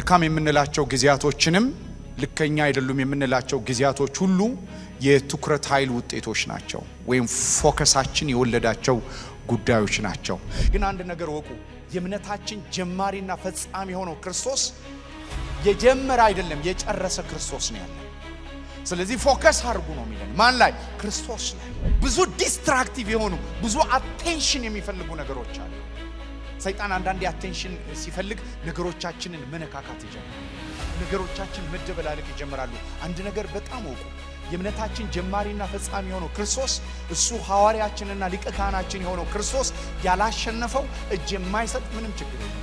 መልካም የምንላቸው ጊዜያቶችንም ልከኛ አይደሉም የምንላቸው ጊዜያቶች ሁሉ የትኩረት ኃይል ውጤቶች ናቸው ወይም ፎከሳችን የወለዳቸው ጉዳዮች ናቸው። ግን አንድ ነገር ወቁ፣ የእምነታችን ጀማሪና ፈጻሚ የሆነው ክርስቶስ የጀመረ አይደለም የጨረሰ ክርስቶስ ነው ያለው። ስለዚህ ፎከስ አድርጉ ነው የሚለን ማን ላይ? ክርስቶስ ላይ። ብዙ ዲስትራክቲቭ የሆኑ ብዙ አቴንሽን የሚፈልጉ ነገሮች አሉ። ሰይጣን አንዳንዴ አቴንሽን ሲፈልግ ነገሮቻችንን መነካካት ይጀምራል። ነገሮቻችን መደበላለቅ ይጀምራሉ። አንድ ነገር በጣም ወቁ፣ የእምነታችን ጀማሪና ፈጻሚ የሆነው ክርስቶስ እሱ ሐዋርያችንና ሊቀ ካህናችን የሆነው ክርስቶስ ያላሸነፈው እጅ የማይሰጥ ምንም ችግር የለም።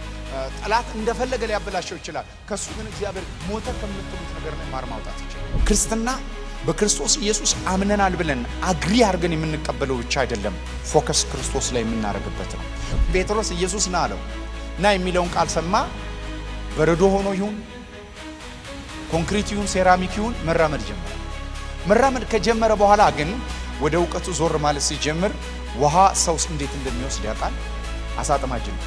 ጠላት እንደፈለገ ሊያበላሸው ይችላል። ከሱ ግን እግዚአብሔር ሞተ ከምትሉት ነገር ላይ ማር ማውጣት ይችላል። ክርስትና በክርስቶስ ኢየሱስ አምነናል ብለን አግሪ አድርገን የምንቀበለው ብቻ አይደለም፣ ፎከስ ክርስቶስ ላይ የምናደርግበት ነው። ጴጥሮስ ኢየሱስ ና አለው ና የሚለውን ቃል ሰማ። በረዶ ሆኖ ይሁን ኮንክሪት ይሁን ሴራሚክ ይሁን መራመድ ጀመረ። መራመድ ከጀመረ በኋላ ግን ወደ እውቀቱ ዞር ማለት ሲጀምር ውሃ ሰው እንዴት እንደሚወስድ ያውቃል። አሳጥማጅ ነው።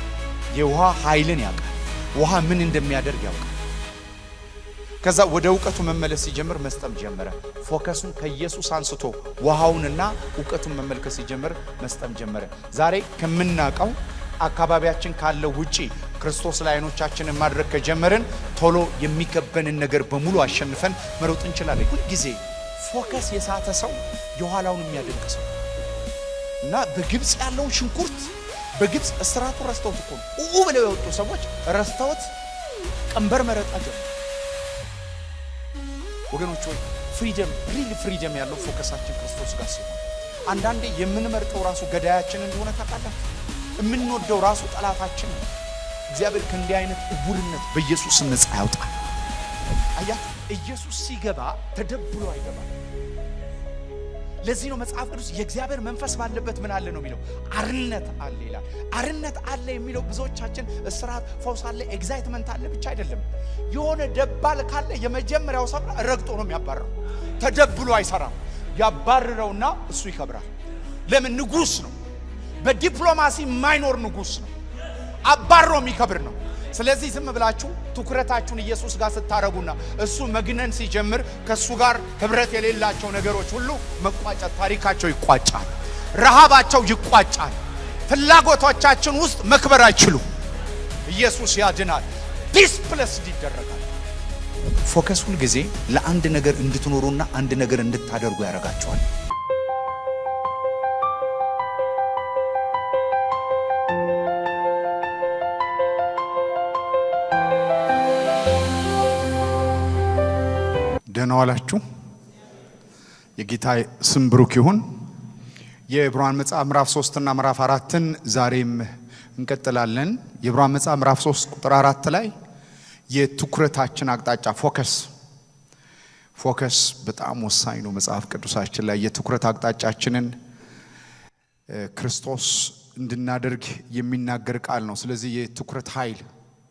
የውሃ ኃይልን ያውቃል። ውሃ ምን እንደሚያደርግ ያውቃል። ከዛ ወደ እውቀቱ መመለስ ሲጀምር መስጠም ጀመረ። ፎከሱን ከኢየሱስ አንስቶ ውሃውንና እውቀቱን መመልከት ሲጀምር መስጠም ጀመረ። ዛሬ ከምናውቀው አካባቢያችን ካለው ውጪ ክርስቶስ ላይ አይኖቻችንን ማድረግ ከጀመርን ቶሎ የሚከበንን ነገር በሙሉ አሸንፈን መሮጥ እንችላለን። ሁሉ ጊዜ ፎከስ የሳተ ሰው የኋላውን የሚያደንቅ ሰው እና በግብጽ ያለውን ሽንኩርት በግብጽ እስራቱ ረስተውት እኮ ብለው የወጡ ሰዎች ረስተውት ቀንበር መረጣ ጀመሩ። ወገኖች ሆይ ፍሪደም ሪል ፍሪደም ያለው ፎከሳችን ክርስቶስ ጋር ሲሆን፣ አንዳንዴ የምንመርጠው ራሱ ገዳያችን እንደሆነ ታውቃላችሁ። የምንወደው ራሱ ጠላታችን ነው። እግዚአብሔር ከእንዲህ አይነት እቡርነት በኢየሱስ ነፃ ያውጣል። አያት ኢየሱስ ሲገባ ተደብሎ አይገባም። ለዚህ ነው መጽሐፍ ቅዱስ የእግዚአብሔር መንፈስ ባለበት ምን አለ ነው የሚለው? አርነት አለ ይላል። አርነት አለ የሚለው ብዙዎቻችን እስራት፣ ፈውስ አለ፣ ኤግዛይትመንት አለ ብቻ አይደለም። የሆነ ደባል ካለ የመጀመሪያው ሰው ረግጦ ነው የሚያባረው። ተደብሎ አይሰራም። ያባረረውና እሱ ይከብራል። ለምን? ንጉስ ነው። በዲፕሎማሲ የማይኖር ንጉስ ነው። አባሮ የሚከብር ነው። ስለዚህ ዝም ብላችሁ ትኩረታችሁን ኢየሱስ ጋር ስታረጉና እሱ መግነን ሲጀምር ከሱ ጋር ህብረት የሌላቸው ነገሮች ሁሉ መቋጨት፣ ታሪካቸው ይቋጫል፣ ረሃባቸው ይቋጫል። ፍላጎቶቻችን ውስጥ መክበር አይችሉም። ኢየሱስ ያድናል። ዲስፕሌስድ ይደረጋል። ፎከስ ሁሉ ጊዜ ለአንድ ነገር እንድትኖሩና አንድ ነገር እንድታደርጉ ያደርጋቸዋል። ደህና ዋላችሁ። የጌታ ስም ብሩክ ይሁን። የዕብራውያን መጽሐፍ ምዕራፍ 3 እና ምዕራፍ 4ን ዛሬም እንቀጥላለን። የዕብራውያን መጽሐፍ ምዕራፍ 3 ቁጥር 4 ላይ የትኩረታችን አቅጣጫ ፎከስ በጣም ወሳኝ ነው። መጽሐፍ ቅዱሳችን ላይ የትኩረት አቅጣጫችንን ክርስቶስ እንድናደርግ የሚናገር ቃል ነው። ስለዚህ የትኩረት ኃይል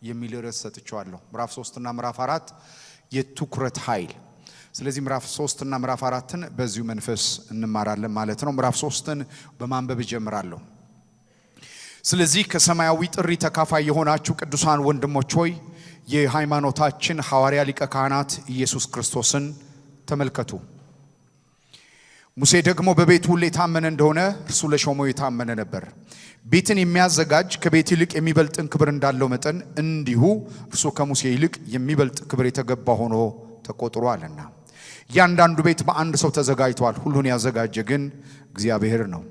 የሚል ርዕስ ሰጥቻለሁ። ምዕራፍ 3 እና ምዕራፍ 4 የትኩረት ኃይል። ስለዚህ ምዕራፍ 3 እና ምዕራፍ 4ን በዚሁ መንፈስ እንማራለን ማለት ነው። ምዕራፍ 3ን በማንበብ ጀምራለሁ። ስለዚህ ከሰማያዊ ጥሪ ተካፋይ የሆናችሁ ቅዱሳን ወንድሞች ሆይ የሃይማኖታችን ሐዋርያ ሊቀ ካህናት ኢየሱስ ክርስቶስን ተመልከቱ። ሙሴ ደግሞ በቤቱ ሁሉ የታመነ እንደሆነ እርሱ ለሾመው የታመነ ነበር። ቤትን የሚያዘጋጅ ከቤት ይልቅ የሚበልጥን ክብር እንዳለው መጠን እንዲሁ እርሱ ከሙሴ ይልቅ የሚበልጥ ክብር የተገባ ሆኖ ተቆጥሯልና። ያንዳንዱ ቤት በአንድ ሰው ተዘጋጅቷል፣ ሁሉን ያዘጋጀ ግን እግዚአብሔር ነው።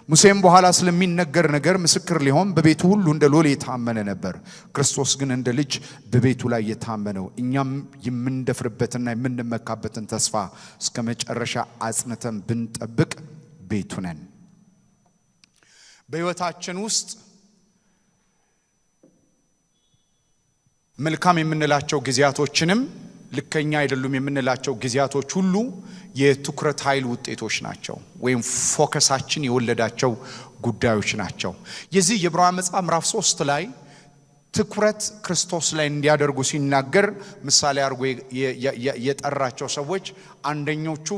ሙሴም በኋላ ስለሚነገር ነገር ምስክር ሊሆን በቤቱ ሁሉ እንደ ሎሌ የታመነ ነበር። ክርስቶስ ግን እንደ ልጅ በቤቱ ላይ የታመነው፣ እኛም የምንደፍርበትና የምንመካበትን ተስፋ እስከ መጨረሻ አጽንተን ብንጠብቅ ቤቱ ነን። በሕይወታችን ውስጥ መልካም የምንላቸው ጊዜያቶችንም ልከኛ አይደሉም የምንላቸው ጊዜያቶች ሁሉ የትኩረት ኃይል ውጤቶች ናቸው ወይም ፎከሳችን የወለዳቸው ጉዳዮች ናቸው። የዚህ የዕብራውያን መጽሐፍ ምዕራፍ 3 ላይ ትኩረት ክርስቶስ ላይ እንዲያደርጉ ሲናገር ምሳሌ አድርጎ የጠራቸው ሰዎች አንደኞቹ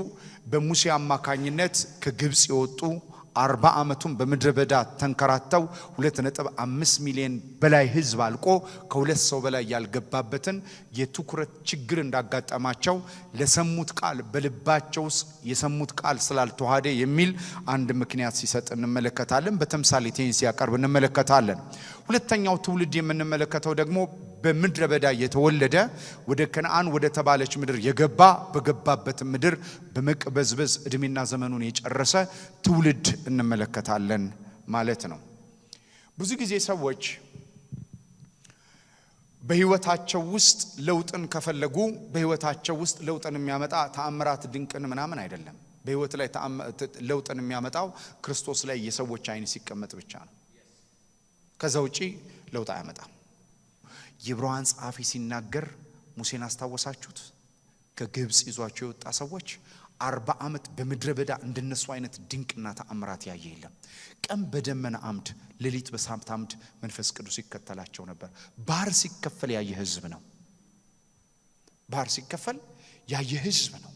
በሙሴ አማካኝነት ከግብጽ የወጡ 40 ዓመቱን በምድረ በዳ ተንከራተው 2.5 ሚሊዮን በላይ ህዝብ አልቆ ከሁለት ሰው በላይ ያልገባበትን የትኩረት ችግር እንዳጋጠማቸው ለሰሙት ቃል በልባቸውስ የሰሙት ቃል ስላልተዋሃደ የሚል አንድ ምክንያት ሲሰጥ እንመለከታለን። በተምሳሌቴን ሲያቀርብ እንመለከታለን። ሁለተኛው ትውልድ የምንመለከተው ደግሞ በምድረ በዳ የተወለደ ወደ ከነዓን ወደ ተባለች ምድር የገባ በገባበት ምድር በመቅበዝበዝ እድሜና ዘመኑን የጨረሰ ትውልድ እንመለከታለን ማለት ነው። ብዙ ጊዜ ሰዎች በህይወታቸው ውስጥ ለውጥን ከፈለጉ በህይወታቸው ውስጥ ለውጥን የሚያመጣ ተአምራት ድንቅን ምናምን አይደለም። በህይወት ላይ ለውጥን የሚያመጣው ክርስቶስ ላይ የሰዎች አይን ሲቀመጥ ብቻ ነው። ከዛ ውጪ ለውጥ አያመጣም። የዕብራውያን ጸሐፊ ሲናገር ሙሴን አስታወሳችሁት? ከግብጽ ይዟቸው የወጣ ሰዎች 40 ዓመት በምድረ በዳ እንደነሱ አይነት ድንቅና ተአምራት ያየ የለም። ቀን በደመና አምድ ሌሊት በእሳት አምድ መንፈስ ቅዱስ ይከተላቸው ነበር። ባህር ሲከፈል ያየ ህዝብ ነው። ባህር ሲከፈል ያየ ህዝብ ነው።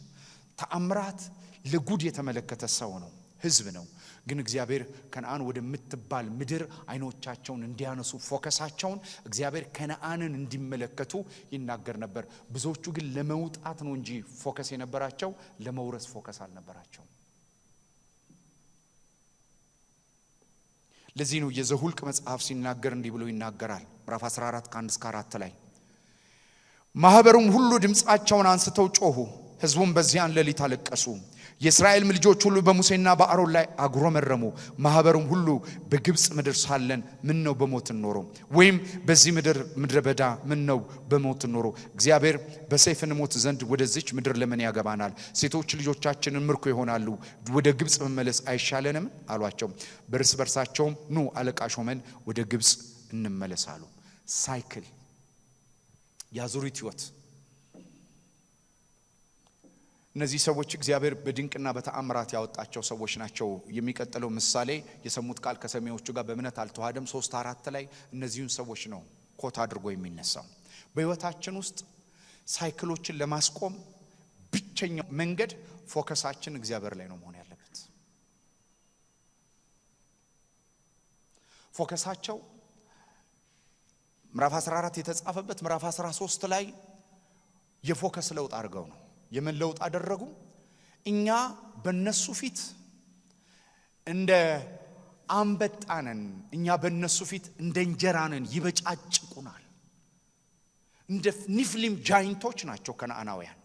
ተአምራት ለጉድ የተመለከተ ሰው ነው፣ ህዝብ ነው። ግን እግዚአብሔር ከነዓን ወደምትባል ምድር አይኖቻቸውን እንዲያነሱ ፎከሳቸውን እግዚአብሔር ከነዓንን እንዲመለከቱ ይናገር ነበር። ብዙዎቹ ግን ለመውጣት ነው እንጂ ፎከስ የነበራቸው ለመውረስ ፎከስ አልነበራቸው። ለዚህ ነው የዘሁልቅ መጽሐፍ ሲናገር እንዲህ ብሎ ይናገራል። ምዕራፍ 14 ከ1 እስከ 4 ላይ ማህበሩም ሁሉ ድምጻቸውን አንስተው ጮሁ፣ ህዝቡም በዚያን ሌሊት አለቀሱ። የእስራኤል ልጆች ሁሉ በሙሴና በአሮን ላይ አጉረመረሙ። ማህበሩም ሁሉ በግብጽ ምድር ሳለን ምን ነው በሞትን ኖሮ፣ ወይም በዚህ ምድረ በዳ ምን ነው በሞትን ኖሮ፣ እግዚአብሔር በሰይፍ እንሞት ዘንድ ወደዚች ምድር ለምን ያገባናል? ሴቶች ልጆቻችንን ምርኮ ይሆናሉ፣ ወደ ግብጽ መመለስ አይሻለንም አሏቸው። በርስ በርሳቸውም ኑ አለቃ ሾመን ወደ ግብጽ እንመለስ አሉ። ሳይክል ያዙሪት ህይወት። እነዚህ ሰዎች እግዚአብሔር በድንቅና በተአምራት ያወጣቸው ሰዎች ናቸው። የሚቀጥለው ምሳሌ የሰሙት ቃል ከሰሚዎቹ ጋር በእምነት አልተዋሃደም 3:4 ላይ እነዚህን ሰዎች ነው ኮት አድርጎ የሚነሳው። በህይወታችን ውስጥ ሳይክሎችን ለማስቆም ብቸኛው መንገድ ፎከሳችን እግዚአብሔር ላይ ነው መሆን ያለበት። ፎከሳቸው ምዕራፍ 14 የተጻፈበት ምዕራፍ 13 ላይ የፎከስ ለውጥ አድርገው ነው። የምን ለውጥ አደረጉ? እኛ በነሱ ፊት እንደ አንበጣነን፣ እኛ በነሱ ፊት እንደ እንጀራነን፣ ይበጫጭቁናል። እንደ ኒፍሊም ጃይንቶች ናቸው ከነዓናውያን፣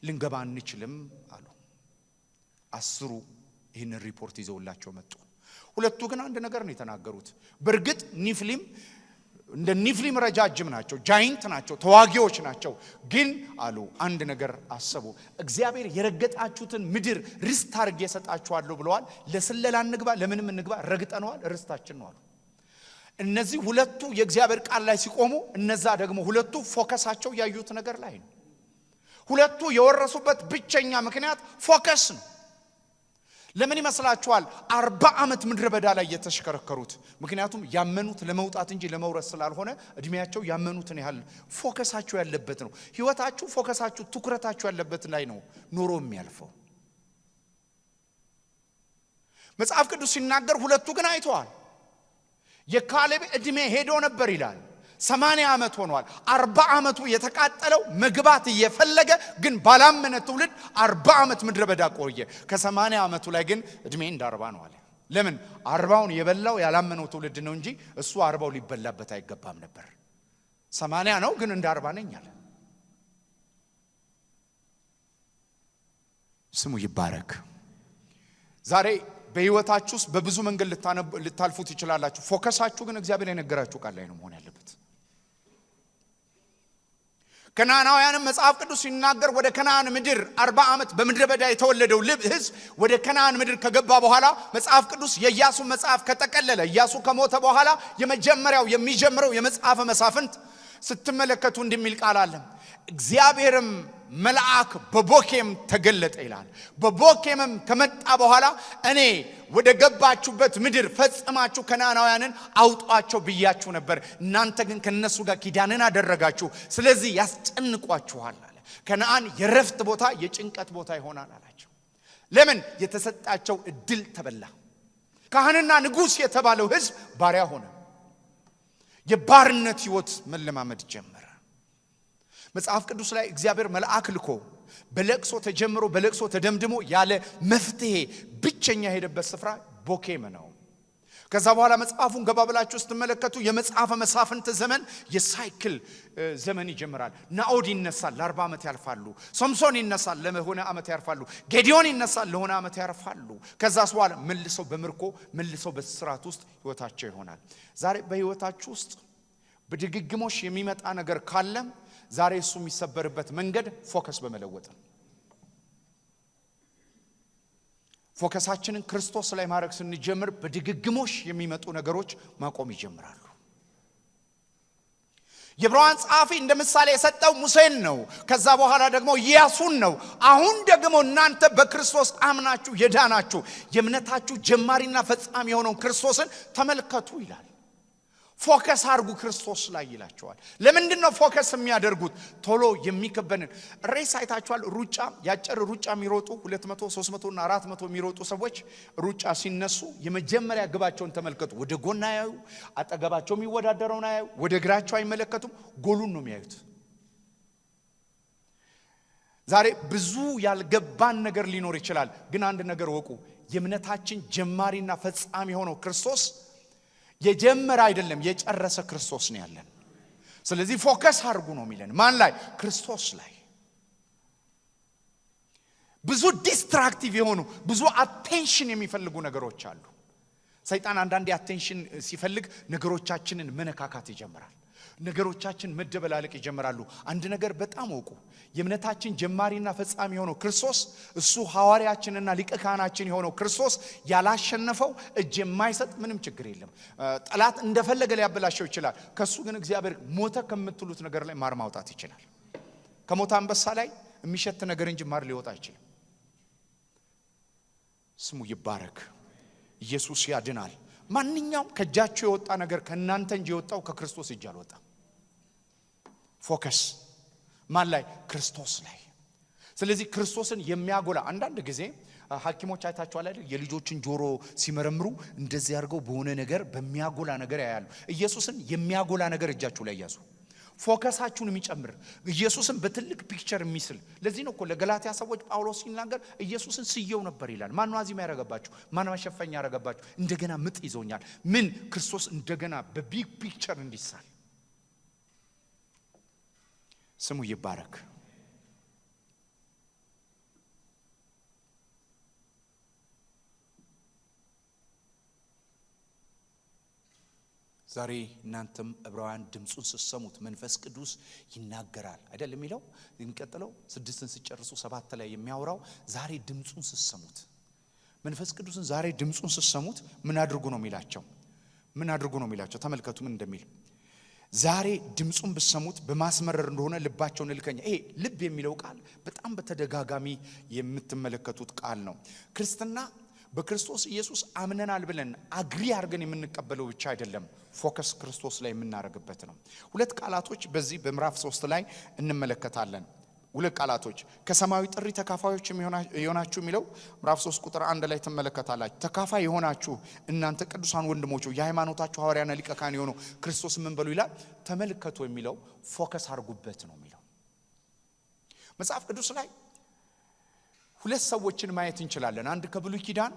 ልንገባ አንችልም አሉ። 10 ይህን ሪፖርት ይዘውላቸው መጡ። 2 ግን አንድ ነገር ነው የተናገሩት። በእርግጥ ኒፍሊም እንደ ኒፍሊም ረጃጅም ናቸው፣ ጃይንት ናቸው፣ ተዋጊዎች ናቸው። ግን አሉ አንድ ነገር አሰቡ። እግዚአብሔር የረገጣችሁትን ምድር ርስት አድርጌ እሰጣችኋለሁ ብለዋል። ለስለላ እንግባ፣ ለምንም እንግባ፣ ረግጠነዋል፣ ርስታችን ነው አሉ። እነዚህ ሁለቱ የእግዚአብሔር ቃል ላይ ሲቆሙ፣ እነዛ ደግሞ ሁለቱ ፎከሳቸው ያዩት ነገር ላይ ነው። ሁለቱ የወረሱበት ብቸኛ ምክንያት ፎከስ ነው። ለምን ይመስላችኋል 40 ዓመት ምድረ በዳ ላይ የተሽከረከሩት? ምክንያቱም ያመኑት ለመውጣት እንጂ ለመውረስ ስላልሆነ እድሜያቸው ያመኑትን ያህል ፎከሳቸው ያለበት ነው። ህይወታችሁ ፎከሳችሁ ትኩረታችሁ ያለበት ላይ ነው ኑሮ የሚያልፈው። መጽሐፍ ቅዱስ ሲናገር ሁለቱ ግን አይተዋል። የካሌብ እድሜ ሄዶ ነበር ይላል። 80 ዓመት ሆኗል። 40 ዓመቱ የተቃጠለው መግባት እየፈለገ ግን ባላመነ ትውልድ 40 ዓመት ምድረ በዳ ቆየ። ከ80 ዓመቱ ላይ ግን እድሜ እንደ 40 ነው አለ። ለምን? 40ውን የበላው ያላመነው ትውልድ ነው እንጂ እሱ 40ው ሊበላበት አይገባም ነበር። 80 ነው ግን እንደ 40 ነኝ አለ። ስሙ ይባረክ። ዛሬ በህይወታችሁ ውስጥ በብዙ መንገድ ልታልፉት ይችላላችሁ። ፎከሳችሁ ግን እግዚአብሔር የነገራችሁ ቃል ላይ ነው መሆን ያለበት። ከነዓናውያንም መጽሐፍ ቅዱስ ሲናገር ወደ ከነዓን ምድር 40 ዓመት በምድረ በዳ የተወለደው ህዝብ ወደ ከነዓን ምድር ከገባ በኋላ መጽሐፍ ቅዱስ የኢያሱ መጽሐፍ ከጠቀለለ፣ ኢያሱ ከሞተ በኋላ የመጀመሪያው የሚጀምረው የመጽሐፈ መሳፍንት ስትመለከቱ እንደሚል ቃል አለ። እግዚአብሔርም መልአክ በቦኬም ተገለጠ ይላል። በቦኬምም ከመጣ በኋላ እኔ ወደ ገባችሁበት ምድር ፈጽማችሁ ከነዓናውያንን አውጧቸው ብያችሁ ነበር፣ እናንተ ግን ከነሱ ጋር ኪዳንን አደረጋችሁ፣ ስለዚህ ያስጨንቋችኋል አለ። ከነዓን የረፍት ቦታ የጭንቀት ቦታ ይሆናል አላቸው። ለምን? የተሰጣቸው እድል ተበላ። ካህንና ንጉስ የተባለው ሕዝብ ባሪያ ሆነ። የባርነት ሕይወት መለማመድ ጀመረ። መጽሐፍ ቅዱስ ላይ እግዚአብሔር መልአክ ልኮ በለቅሶ ተጀምሮ በለቅሶ ተደምድሞ ያለ መፍትሄ ብቸኛ ሄደበት ስፍራ ቦኬም ነው። ከዛ በኋላ መጽሐፉን ገባብላችሁ ስትመለከቱ የመጽሐፈ መሳፍንት ዘመን የሳይክል ዘመን ይጀምራል። ናኦድ ይነሳል፣ ለ40 ዓመት ያርፋሉ። ሶምሶን ይነሳል፣ ለሆነ ዓመት ያርፋሉ። ጌዲዮን ይነሳል፣ ለሆነ ዓመት ያርፋሉ። ከዛስ በኋላ መልሰው በምርኮ መልሰው በስራት ውስጥ ህይወታቸው ይሆናል። ዛሬ በህይወታችሁ ውስጥ በድግግሞሽ የሚመጣ ነገር ካለ ዛሬ እሱ የሚሰበርበት መንገድ ፎከስ በመለወጥ ነው። ፎከሳችንን ክርስቶስ ላይ ማድረግ ስንጀምር በድግግሞሽ የሚመጡ ነገሮች ማቆም ይጀምራሉ። የዕብራውያን ጸሐፊ እንደ ምሳሌ የሰጠው ሙሴን ነው። ከዛ በኋላ ደግሞ ኢያሱን ነው። አሁን ደግሞ እናንተ በክርስቶስ አምናችሁ የዳናችሁ የእምነታችሁ ጀማሪና ፈጻሚ የሆነውን ክርስቶስን ተመልከቱ ይላል። ፎከስ አድርጉ ክርስቶስ ላይ ይላቸዋል። ለምንድን ነው ፎከስ የሚያደርጉት? ቶሎ የሚከበንን ሬስ አይታችኋል። ሩጫ ያጨር ሩጫ የሚሮጡ 200 300 እና 400 የሚሮጡ ሰዎች ሩጫ ሲነሱ የመጀመሪያ ግባቸውን ተመልከቱ። ወደ ጎን አያዩ፣ አጠገባቸው የሚወዳደረውን አያዩ፣ ወደ ግራቸው አይመለከቱም፣ ጎሉን ነው የሚያዩት። ዛሬ ብዙ ያልገባን ነገር ሊኖር ይችላል። ግን አንድ ነገር ወቁ፣ የእምነታችን ጀማሪና ፈጻሚ ሆኖ ክርስቶስ የጀመረ አይደለም የጨረሰ ክርስቶስ ነው ያለን። ስለዚህ ፎከስ አድርጉ ነው የሚለን። ማን ላይ? ክርስቶስ ላይ። ብዙ ዲስትራክቲቭ የሆኑ ብዙ አቴንሽን የሚፈልጉ ነገሮች አሉ። ሰይጣን አንዳንዴ አቴንሽን ሲፈልግ ነገሮቻችንን መነካካት ይጀምራል። ነገሮቻችን መደበላለቅ ይጀምራሉ። አንድ ነገር በጣም ወቁ፣ የእምነታችን ጀማሪና ፈጻሚ የሆነው ክርስቶስ እሱ ሐዋርያችንና ሊቀ ካህናችን የሆነው ክርስቶስ ያላሸነፈው እጅ የማይሰጥ ምንም ችግር የለም። ጠላት እንደፈለገ ሊያበላሸው ይችላል። ከሱ ግን እግዚአብሔር ሞተ ከምትሉት ነገር ላይ ማር ማውጣት ይችላል። ከሞተ አንበሳ ላይ የሚሸት ነገር እንጂ ማር ሊወጣ አይችልም። ስሙ ይባረክ። ኢየሱስ ያድናል። ማንኛውም ከጃችሁ የወጣ ነገር ከናንተ እንጂ የወጣው ከክርስቶስ እጅ አልወጣም። ፎከስ ማን ላይ? ክርስቶስ ላይ። ስለዚህ ክርስቶስን የሚያጎላ አንዳንድ ጊዜ ሐኪሞች አይታችኋል አይደል? የልጆችን ጆሮ ሲመረምሩ እንደዚህ አድርገው በሆነ ነገር በሚያጎላ ነገር ያያሉ። ኢየሱስን የሚያጎላ ነገር እጃችሁ ላይ ያዙ። ፎከሳችሁን የሚጨምር ኢየሱስን በትልቅ ፒክቸር የሚስል። ለዚህ ነው እኮ ለገላትያ ሰዎች ጳውሎስ ሲናገር ኢየሱስን ስየው ነበር ይላል። ማን ነው አዚም ያረጋባችሁ? ማን ማሸፈኛ ያረጋባችሁ? እንደገና ምጥ ይዞኛል። ምን? ክርስቶስ እንደገና በቢግ ፒክቸር እንዲሳል። ስሙ ይባረክ። ዛሬ እናንተም ዕብራውያን ድምጹን ሲሰሙት መንፈስ ቅዱስ ይናገራል አይደል የሚለው። የሚቀጥለው 6ን ሲጨርሱ 7 ላይ የሚያወራው ዛሬ ድምጹን ሲሰሙት መንፈስ ቅዱስን ዛሬ ድምጹን ሲሰሙት ምን አድርጉ ነው የሚላቸው? ምን አድርጉ ነው የሚላቸው? ተመልከቱ ምን እንደሚል። ዛሬ ድምጹን በሰሙት በማስመረር እንደሆነ ልባቸውን ልከኛ። ይሄ ልብ የሚለው ቃል በጣም በተደጋጋሚ የምትመለከቱት ቃል ነው። ክርስትና በክርስቶስ ኢየሱስ አምነናል ብለን አግሪ አድርገን የምንቀበለው ብቻ አይደለም። ፎከስ ክርስቶስ ላይ የምናደርግበት ነው። ሁለት ቃላቶች በዚህ በምዕራፍ 3 ላይ እንመለከታለን። ሁለት ቃላቶች ከሰማያዊ ጥሪ ተካፋዮች የሆናችሁ የሚለው ምዕራፍ 3 ቁጥር 1 ላይ ተመለከታላችሁ። ተካፋይ የሆናችሁ እናንተ ቅዱሳን ወንድሞች የሃይማኖታችሁ ሐዋርያና ሊቀ ካህን የሆነው ክርስቶስ ምን በሉ ይላል? ተመልከቱ የሚለው ፎከስ አድርጉበት ነው የሚለው። መጽሐፍ ቅዱስ ላይ ሁለት ሰዎችን ማየት እንችላለን። አንድ ከብሉይ ኪዳን፣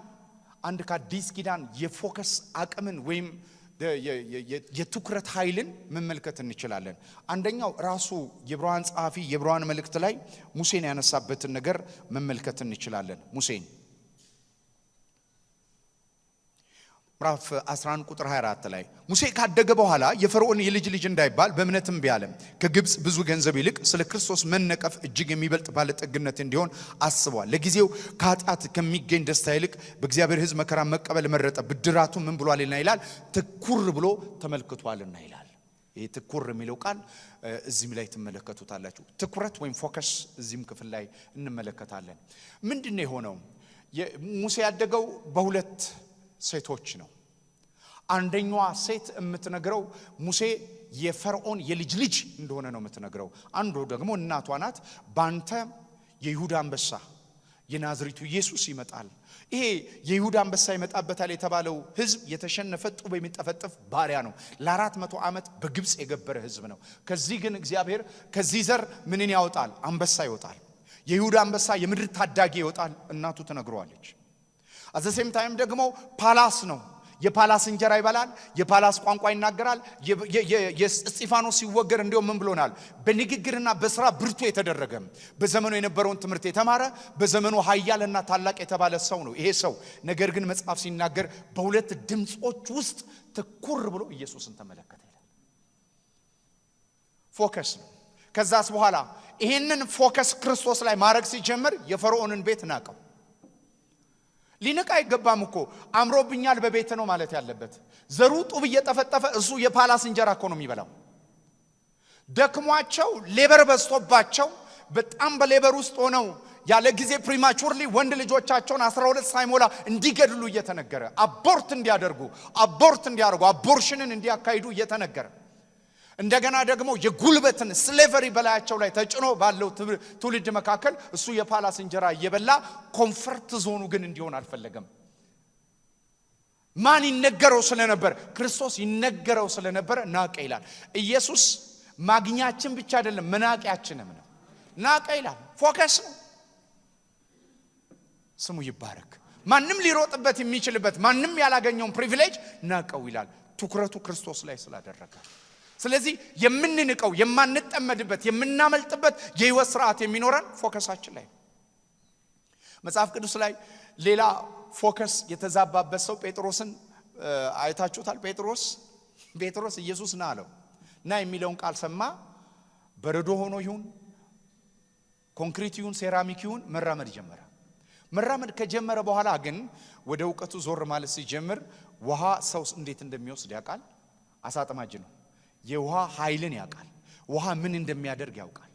አንድ ከአዲስ ኪዳን የፎከስ አቅምን ወይም የትኩረት ኃይልን መመልከት እንችላለን። አንደኛው ራሱ የዕብራውያን ጸሐፊ የዕብራውያን መልእክት ላይ ሙሴን ያነሳበትን ነገር መመልከት እንችላለን። ሙሴን ምዕራፍ 11 ቁጥር 24 ላይ ሙሴ ካደገ በኋላ የፈርዖን የልጅ ልጅ እንዳይባል በእምነትም ቢያለም ከግብጽ ብዙ ገንዘብ ይልቅ ስለ ክርስቶስ መነቀፍ እጅግ የሚበልጥ ባለጠግነት እንዲሆን አስቧል። ለጊዜው ከኃጢአት ከሚገኝ ደስታ ይልቅ በእግዚአብሔር ሕዝብ መከራ መቀበል መረጠ። ብድራቱ ምን ብሏልና ይላል? ትኩር ብሎ ተመልክቷልና ይላል። ይሄ ትኩር የሚለው ቃል እዚህም ላይ ትመለከቱታላችሁ። ትኩረት ወይም ፎከስ እዚህም ክፍል ላይ እንመለከታለን። ምንድነው የሆነው? ሙሴ ያደገው በሁለት ሴቶች ነው። አንደኛዋ ሴት የምትነግረው ሙሴ የፈርዖን የልጅ ልጅ እንደሆነ ነው የምትነግረው። አንዱ ደግሞ እናቷ ናት። ባንተ የይሁዳ አንበሳ የናዝሬቱ ኢየሱስ ይመጣል። ይሄ የይሁዳ አንበሳ ይመጣበታል የተባለው ህዝብ የተሸነፈ ጡብ የሚጠፈጥፍ ባሪያ ነው። ለ400 ዓመት በግብጽ የገበረ ህዝብ ነው። ከዚህ ግን እግዚአብሔር ከዚህ ዘር ምንን ያወጣል? አንበሳ ይወጣል። የይሁዳ አንበሳ የምድር ታዳጊ ይወጣል። እናቱ ትነግረዋለች። አዘሴም ታይም ደግሞ ፓላስ ነው። የፓላስ እንጀራ ይበላል። የፓላስ ቋንቋ ይናገራል። የእስጢፋኖስ ሲወገር እንደው ምን ብሎናል? በንግግርና በስራ ብርቱ የተደረገ በዘመኑ የነበረውን ትምህርት የተማረ በዘመኑ ኃያልና ታላቅ የተባለ ሰው ነው ይሄ ሰው። ነገር ግን መጽሐፍ ሲናገር በሁለት ድምጾች ውስጥ ትኩር ብሎ ኢየሱስን ተመለከተ ይላል። ፎከስ ነው። ከዛስ በኋላ ይሄንን ፎከስ ክርስቶስ ላይ ማድረግ ሲጀምር የፈርዖንን ቤት ናቀው። ሊነቃ አይገባም እኮ አምሮብኛል በቤት ነው ማለት ያለበት። ዘሩ ጡብ እየጠፈጠፈ እሱ የፓላስ እንጀራ እኮ ነው የሚበላው። ደክሟቸው ሌበር በዝቶባቸው በጣም በሌበር ውስጥ ሆነው ያለ ጊዜ ፕሪማቹርሊ ወንድ ልጆቻቸውን 12 ሳይሞላ እንዲገድሉ እየተነገረ አቦርት እንዲያደርጉ አቦርሽንን እንዲያካሂዱ እየተነገረ እንደገና ደግሞ የጉልበትን ስሌቨሪ በላያቸው ላይ ተጭኖ ባለው ትውልድ መካከል እሱ የፓላስ እንጀራ እየበላ ኮምፈርት ዞኑ ግን እንዲሆን አልፈለገም። ማን ይነገረው ስለነበር? ክርስቶስ ይነገረው ስለነበር ናቀ ይላል። ኢየሱስ ማግኛችን ብቻ አይደለም መናቂያችንም ነው። ናቀ ይላል። ፎከስ ነው። ስሙ ይባረክ። ማንም ሊሮጥበት የሚችልበት ማንም ያላገኘውን ፕሪቪሌጅ ናቀው ይላል። ትኩረቱ ክርስቶስ ላይ ስላደረገ። ስለዚህ የምንንቀው የማንጠመድበት የምናመልጥበት የህይወት ስርዓት የሚኖረን ፎከሳችን ላይ። መጽሐፍ ቅዱስ ላይ ሌላ ፎከስ የተዛባበት ሰው ጴጥሮስን አይታችሁታል። ጴጥሮስ ኢየሱስ ና አለው። ና የሚለውን ቃል ሰማ። በረዶ ሆኖ ይሁን ኮንክሪት ይሁን ሴራሚክ ይሁን መራመድ ጀመረ። መራመድ ከጀመረ በኋላ ግን ወደ ዕውቀቱ ዞር ማለት ሲጀምር ውሃ ሰው እንዴት እንደሚወስድ ያውቃል። አሳጥማጅ ነው። የውሃ ኃይልን ያውቃል። ውሃ ምን እንደሚያደርግ ያውቃል።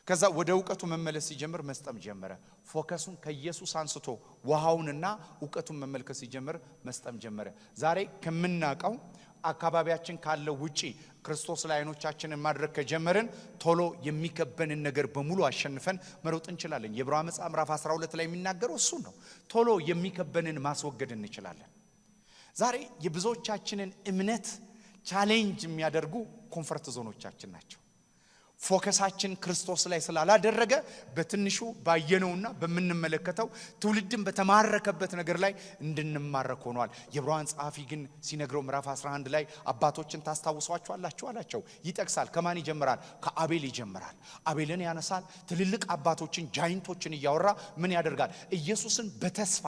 ከዛ ወደ ዕውቀቱ መመለስ ሲጀምር መስጠም ጀመረ። ፎከሱን ከኢየሱስ አንስቶ ውሃውንና ዕውቀቱን መመልከት ሲጀምር መስጠም ጀመረ። ዛሬ ከምናቀው አካባቢያችን ካለው ውጪ ክርስቶስ ላይ አይኖቻችንን ማድረግ ከጀመርን ቶሎ የሚከበንን ነገር በሙሉ አሸንፈን መሮጥ እንችላለን። የዕብራውያን መጽሐፍ ምዕራፍ 12 ላይ የሚናገረው እሱ ነው። ቶሎ የሚከበንን ማስወገድ እንችላለን። ዛሬ የብዙዎቻችንን እምነት ቻሌንጅ የሚያደርጉ ኮምፈርት ዞኖቻችን ናቸው። ፎከሳችን ክርስቶስ ላይ ስላላደረገ በትንሹ ባየነውና በመንመለከተው ትውልድን በተማረከበት ነገር ላይ እንድንማረክ ሆኗል። የዕብራውያን ጸሐፊ ግን ሲነግረው ምዕራፍ 11 ላይ አባቶችን ታስታውሷቸዋላችሁ አላቸው። ይጠቅሳል። ከማን ይጀምራል? ከአቤል ይጀምራል። አቤልን ያነሳል። ትልልቅ አባቶችን ጃይንቶችን እያወራ ምን ያደርጋል? ኢየሱስን በተስፋ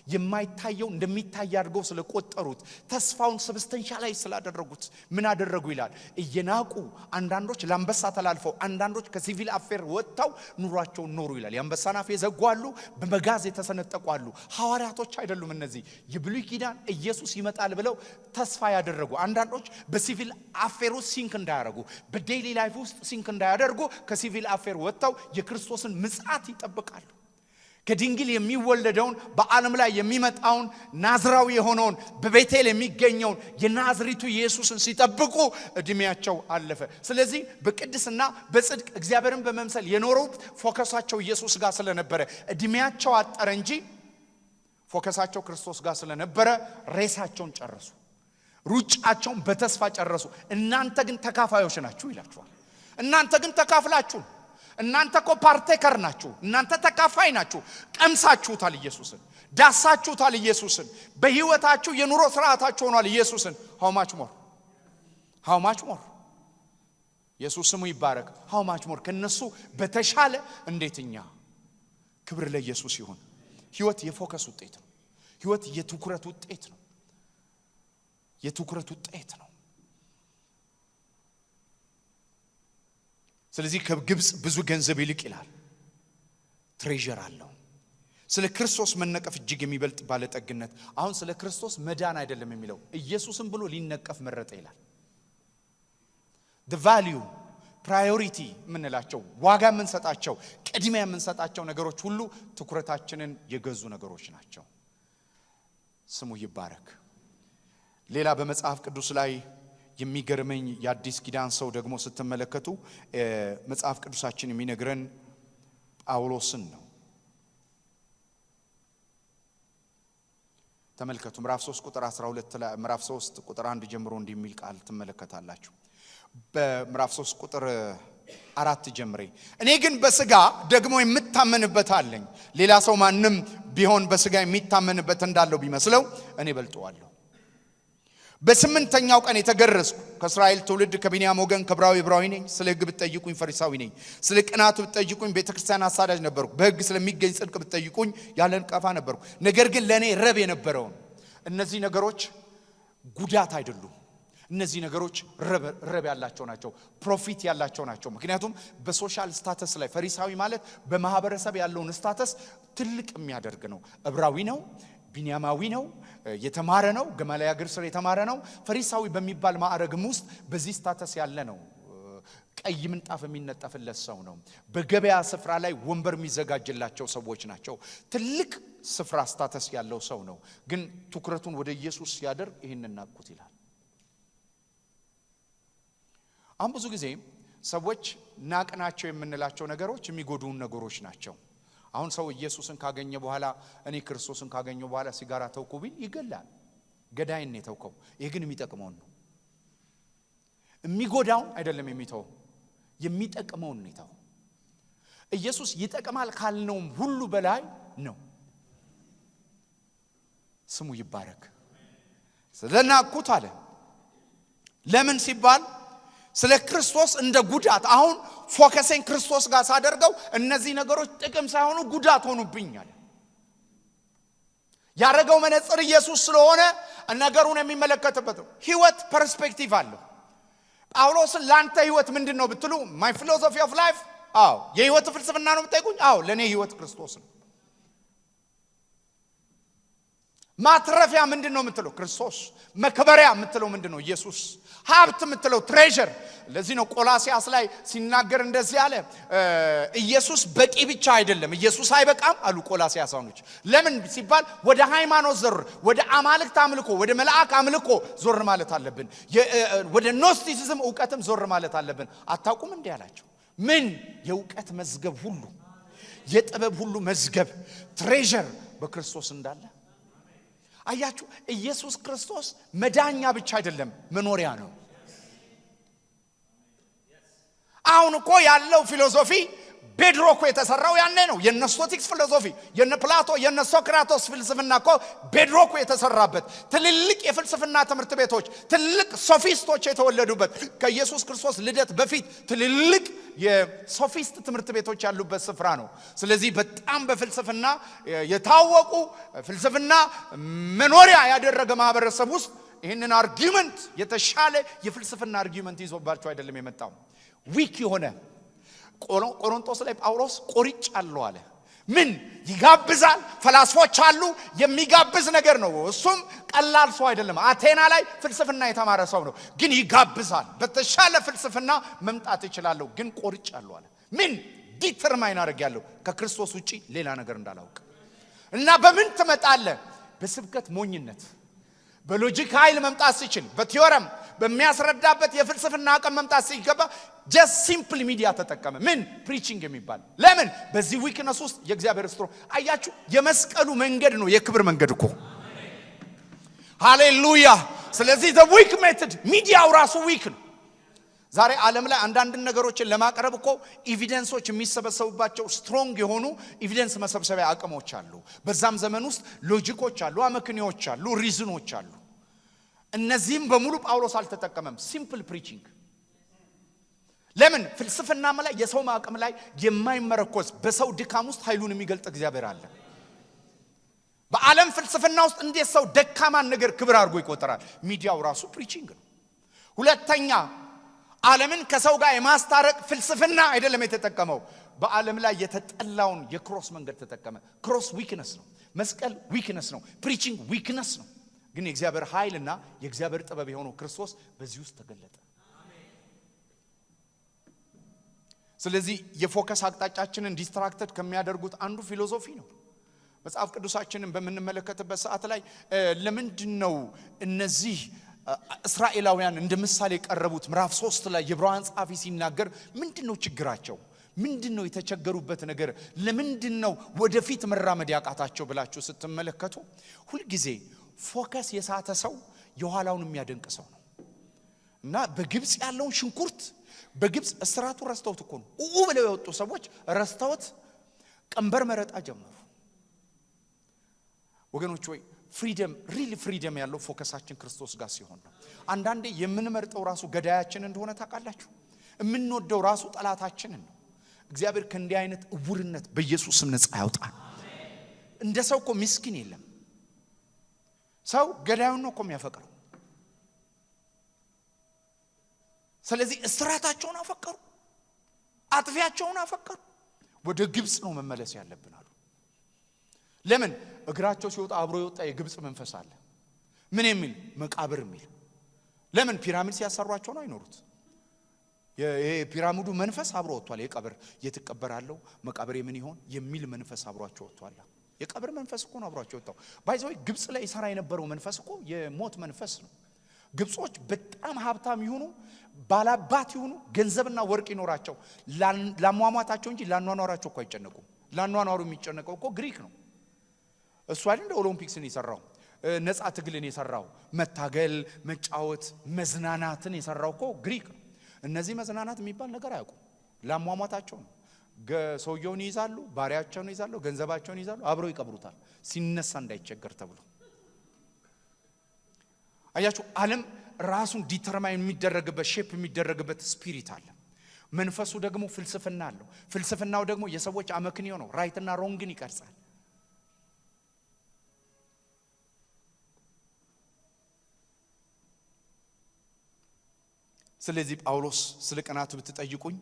የማይታየው እንደሚታይ አድርገው ስለቆጠሩት ተስፋውን ሰብስታንሻላይዝ ስላደረጉት ምን አደረጉ ይላል? እየናቁ አንዳንዶች ለአንበሳ ተላልፈው አንዳንዶች ከሲቪል አፌር ወጥተው ኑሯቸውን ኖሩ ይላል። የአንበሳን አፍ የዘጓሉ፣ በመጋዝ የተሰነጠቋሉ። ሐዋርያቶች አይደሉም እነዚህ። የብሉይ ኪዳን ኢየሱስ ይመጣል ብለው ተስፋ ያደረጉ አንዳንዶች በሲቪል አፌር ውስጥ ሲንክ እንዳያደርጉ በዴይሊ ላይፍ ውስጥ ሲንክ እንዳያደርጉ ከሲቪል አፌር ወጥተው የክርስቶስን ምጽአት ይጠብቃሉ። ከድንግል የሚወለደውን በዓለም ላይ የሚመጣውን ናዝራዊ የሆነውን በቤቴል የሚገኘውን የናዝሬቱ ኢየሱስን ሲጠብቁ እድሜያቸው አለፈ። ስለዚህ በቅድስና በጽድቅ እግዚአብሔርን በመምሰል የኖሩት ፎከሳቸው ኢየሱስ ጋር ስለነበረ እድሜያቸው አጠረ እንጂ ፎከሳቸው ክርስቶስ ጋር ስለነበረ ሬሳቸውን ጨረሱ። ሩጫቸውን በተስፋ ጨረሱ። እናንተ ግን ተካፋዮች ናችሁ ይላችኋል። እናንተ ግን ተካፍላችሁ፣ እናንተ እኮ ፓርቴከር ናችሁ። እናንተ ተካፋይ ናችሁ። ቀምሳችሁታል ኢየሱስን፣ ዳሳችሁታል ኢየሱስን። በህይወታችሁ የኑሮ ስርዓታችሁ ሆኗል ኢየሱስን። how much more ኢየሱስ ስሙ ይባረክ። how much more ከነሱ በተሻለ እንዴትኛ። ክብር ለኢየሱስ ይሁን። ህይወት የፎከስ ውጤት ነው። ህይወት የትኩረት ውጤት ነው። የትኩረት ውጤት ነው። ስለዚህ ከግብጽ ብዙ ገንዘብ ይልቅ ይላል ትሬዠር አለው። ስለ ክርስቶስ መነቀፍ እጅግ የሚበልጥ ባለጠግነት። አሁን ስለ ክርስቶስ መዳን አይደለም የሚለው ኢየሱስን ብሎ ሊነቀፍ መረጠ ይላል። the value priority ምንላቸው ዋጋ የምንሰጣቸው ቅድሚያ የምንሰጣቸው ነገሮች ሁሉ ትኩረታችንን የገዙ ነገሮች ናቸው። ስሙ ይባረክ። ሌላ በመጽሐፍ ቅዱስ ላይ የሚገርመኝ የአዲስ ኪዳን ሰው ደግሞ ስትመለከቱ መጽሐፍ ቅዱሳችን የሚነግረን ጳውሎስን ነው። ተመልከቱ ምዕራፍ 3 ቁጥር 12 ላይ ምዕራፍ 3 ቁጥር 1 ጀምሮ እንደሚል ቃል ትመለከታላችሁ። በምዕራፍ 3 ቁጥር 4 ጀምሬ እኔ ግን በስጋ ደግሞ የምታመንበት አለኝ። ሌላ ሰው ማንም ቢሆን በስጋ የሚታመንበት እንዳለው ቢመስለው እኔ በልጠዋለሁ። በስምንተኛው ቀን የተገረዝኩ ከእስራኤል ትውልድ ከቢንያም ወገን ከዕብራዊ ነኝ። ስለ ሕግ ብትጠይቁኝ ፈሪሳዊ ነኝ። ስለ ቅናቱ ብትጠይቁኝ ቤተክርስቲያን አሳዳጅ ነበርኩ። በሕግ ስለሚገኝ ጽድቅ ብትጠይቁኝ ያለ ነቀፋ ነበርኩ። ነገር ግን ለኔ ረብ የነበረውን እነዚህ ነገሮች ጉዳት አይደሉም። እነዚህ ነገሮች ረብ ያላቸው ናቸው፣ ፕሮፊት ያላቸው ናቸው። ምክንያቱም በሶሻል ስታተስ ላይ ፈሪሳዊ ማለት በማህበረሰብ ያለውን ስታተስ ትልቅ የሚያደርግ ነው። ዕብራዊ ነው፣ ቢንያማዊ ነው፣ የተማረ ነው፣ ገማልያል እግር ስር የተማረ ነው። ፈሪሳዊ በሚባል ማዕረግም ውስጥ በዚህ ስታተስ ያለ ነው። ቀይ ምንጣፍ የሚነጠፍለት ሰው ነው። በገበያ ስፍራ ላይ ወንበር የሚዘጋጅላቸው ሰዎች ናቸው። ትልቅ ስፍራ ስታተስ ያለው ሰው ነው። ግን ትኩረቱን ወደ ኢየሱስ ሲያደርግ ይህንን ናቁት ይላል። አሁን ብዙ ጊዜ ሰዎች ናቅናቸው የምንላቸው ነገሮች የሚጎዱን ነገሮች ናቸው። አሁን ሰው ኢየሱስን ካገኘ በኋላ እኔ ክርስቶስን ካገኘው በኋላ ሲጋራ ተውኩ ቢል ይገላል። ገዳይን ነው የተውከው። ይሄ ግን የሚጠቅመውን ነው። የሚጎዳውን አይደለም የሚተው፣ የሚጠቅመውን ነው የተው። ኢየሱስ ይጠቅማል ካልነውም ሁሉ በላይ ነው። ስሙ ይባረክ። ስለናቁት አለ። ለምን ሲባል ስለ ክርስቶስ እንደ ጉዳት አሁን ፎከሴን ክርስቶስ ጋር ሳደርገው እነዚህ ነገሮች ጥቅም ሳይሆኑ ጉዳት ሆኑብኛል። ያረጋው መነጽር ኢየሱስ ስለሆነ ነገሩን የሚመለከትበት ህይወት ፐርስፔክቲቭ አለው። ጳውሎስ ላንተ ህይወት ምንድነው ብትሉ my philosophy of life የህይወት ፍልስፍና ነው ብትጠይቁኝ ለኔ ህይወት ክርስቶስ ነው። ማትረፊያ ምንድነው የምትለው? ክርስቶስ። መከበሪያ የምትለው ምንድነው? ኢየሱስ። ሀብት የምትለው ትሬዠር። ለዚህ ነው ቆላሲያስ ላይ ሲናገር እንደዚህ አለ፣ ኢየሱስ በቂ ብቻ አይደለም፣ ኢየሱስ አይበቃም አሉ ቆላሲያሳኖች። ለምን ሲባል ወደ ሃይማኖት ዞር፣ ወደ አማልክት አምልኮ፣ ወደ መልአክ አምልኮ ዞር ማለት አለብን። ወደ ኖስቲሲዝም ዕውቀትም ዞር ማለት አለብን። አታውቁም እንዴ አላቸው። ምን የዕውቀት መዝገብ ሁሉ የጥበብ ሁሉ መዝገብ ትሬዠር በክርስቶስ እንዳለ አያችሁ። ኢየሱስ ክርስቶስ መዳኛ ብቻ አይደለም መኖሪያ ነው። አሁን እኮ ያለው ፊሎሶፊ ቤድሮክ የተሰራው ያኔ ነው። የነስቶቲክስ ፊሎሶፊ የነ ፕላቶ የነ ሶክራቶስ ፍልስፍና እኮ ቤድሮክ የተሰራበት ትልልቅ የፍልስፍና ትምህርት ቤቶች ትልልቅ ሶፊስቶች የተወለዱበት ከኢየሱስ ክርስቶስ ልደት በፊት ትልልቅ የሶፊስት ትምህርት ቤቶች ያሉበት ስፍራ ነው። ስለዚህ በጣም በፍልስፍና የታወቁ ፍልስፍና መኖሪያ ያደረገ ማህበረሰብ ውስጥ ይሄንን አርጊመንት የተሻለ የፍልስፍና አርጊመንት ይዞባቸው አይደለም የመጣው። ዊክ የሆነ ቆሮንቶስ ላይ ጳውሎስ ቆርጫለሁ አለ። ምን ይጋብዛል? ፈላስፎች አሉ፣ የሚጋብዝ ነገር ነው። እሱም ቀላል ሰው አይደለም። አቴና ላይ ፍልስፍና የተማረ ሰው ነው፣ ግን ይጋብዛል። በተሻለ ፍልስፍና መምጣት ይችላል፣ ግን ቆርጫለሁ አለ። ምን ዲተርማይን አድርጌያለሁ ከክርስቶስ ውጪ ሌላ ነገር እንዳላውቅ። እና በምን ትመጣለህ? በስብከት ሞኝነት፣ በሎጂክ ኃይል መምጣት ሲችል፣ በቲዮረም በሚያስረዳበት የፍልስፍና አቅም መምጣት ሲገባ just simply ሚዲያ ተጠቀመ። ምን ፕሪቺንግ የሚባል ለምን? በዚህ ዊክነስ ውስጥ የእግዚአብሔር ስትሮ አያችሁ። የመስቀሉ መንገድ ነው የክብር መንገድ እኮ። ሃሌሉያ። ስለዚህ the weak method ሚዲያው ራሱ ዊክ ነው። ዛሬ ዓለም ላይ አንዳንድ ነገሮችን ለማቅረብ እኮ ኤቪደንሶች የሚሰበሰቡባቸው ስትሮንግ የሆኑ ኤቪደንስ መሰብሰቢያ አቅሞች አሉ። በዛም ዘመን ውስጥ ሎጂኮች አሉ፣ አመክንዮች አሉ፣ ሪዝኖች አሉ። እነዚህም በሙሉ ጳውሎስ አልተጠቀመም። ሲምፕል ፕሪቺንግ። ለምን? ፍልስፍናም ላይ የሰው አቅም ላይ የማይመረኮዝ በሰው ድካም ውስጥ ኃይሉን የሚገልጥ እግዚአብሔር አለ። በዓለም ፍልስፍና ውስጥ እንዴት ሰው ደካማን ነገር ክብር አድርጎ ይቆጠራል? ሚዲያው ራሱ ፕሪቺንግ ነው። ሁለተኛ ዓለምን ከሰው ጋር የማስታረቅ ፍልስፍና አይደለም የተጠቀመው። በዓለም ላይ የተጠላውን የክሮስ መንገድ ተጠቀመ። ክሮስ ዊክነስ ነው። መስቀል ዊክነስ ነው። ፕሪቺንግ ዊክነስ ነው። ግን የእግዚአብሔር ኃይልና የእግዚአብሔር ጥበብ የሆነው ክርስቶስ በዚህ ውስጥ ተገለጠ። ስለዚህ የፎከስ አቅጣጫችንን ዲስትራክትድ ከሚያደርጉት አንዱ ፊሎሶፊ ነው። መጽሐፍ ቅዱሳችንን በመንመለከትበት ሰዓት ላይ ለምንድነው እነዚህ እስራኤላውያን እንደ ምሳሌ ቀረቡት? ምዕራፍ 3 ላይ የዕብራውያን ጻፊ ሲናገር ምንድነው ችግራቸው? ምንድነው የተቸገሩበት ነገር? ለምንድነው ወደፊት መራመድ ያቃታቸው ብላችሁ ስትመለከቱ ሁሉ ጊዜ ፎከስ የሳተ ሰው የኋላውን የሚያደንቅ ሰው ነው። እና በግብጽ ያለውን ሽንኩርት በግብጽ እስራቱ ረስተውት እኮ ነው ብለው የወጡ ሰዎች ረስተውት ቀንበር መረጣ ጀመሩ። ወገኖች ወይ ፍሪደም ሪሊ ፍሪደም ያለው ፎከሳችን ክርስቶስ ጋር ሲሆን ነው። አንዳንዴ የምንመርጠው ራሱ ገዳያችን እንደሆነ ታውቃላችሁ። የምንወደው ራሱ ጠላታችንን ነው። እግዚአብሔር ከእንዲህ አይነት እውርነት በኢየሱስ ስም ነፃ ያውጣን። እንደ ሰው እኮ ምስኪን የለም። ሰው ገዳዩን ነው እኮ የሚያፈቅረው። ስለዚህ እስራታቸውን አፈቀሩ፣ አጥፊያቸውን አፈቀሩ። ወደ ግብጽ ነው መመለስ ያለብን አሉ። ለምን? እግራቸው ሲወጣ አብሮ የወጣ የግብጽ መንፈስ አለ። ምን የሚል? መቃብር የሚል። ለምን? ፒራሚድ ሲያሰሯቸው ነው አይኖሩት። የፒራሚዱ መንፈስ አብሮ ወጥቷል። የቀብር የትቀበራለው መቃብር ምን ይሆን የሚል መንፈስ አብሯቸው ወጥቷል። የቀብር መንፈስ እኮ ነው አብሯቸው ወጣው። ባይዘው ግብጽ ላይ ይሰራ የነበረው መንፈስ እኮ የሞት መንፈስ ነው። ግብጾች በጣም ሀብታም ይሁኑ ባላባት ይሁኑ ገንዘብና ወርቅ ይኖራቸው ላሟሟታቸው እንጂ ላኗኗራቸው እኮ አይጨነቁም። ላኗኗሩ የሚጨነቀው እኮ ግሪክ ነው። እሱ አይደል እንደ ኦሎምፒክስን የሰራው ነፃ ትግልን የሰራው መታገል መጫወት መዝናናትን የሰራው እኮ ግሪክ ነው። እነዚህ መዝናናት የሚባል ነገር አያውቁም። ላሟሟታቸው ነው። ሰውየውን ይዛሉ፣ ባሪያቸውን ይዛሉ፣ ገንዘባቸውን ይዛሉ፣ አብረው ይቀብሩታል ሲነሳ እንዳይቸገር ተብሎ። አያችሁ ዓለም ራሱን ዲተርማይን የሚደረግበት ሼፕ የሚደረግበት ስፒሪት አለ። መንፈሱ ደግሞ ፍልስፍና አለው። ፍልስፍናው ደግሞ የሰዎች አመክንዮ ነው። ራይትና ሮንግን ይቀርጻል። ስለዚህ ጳውሎስ ስለ ቅናት ብትጠይቁኝ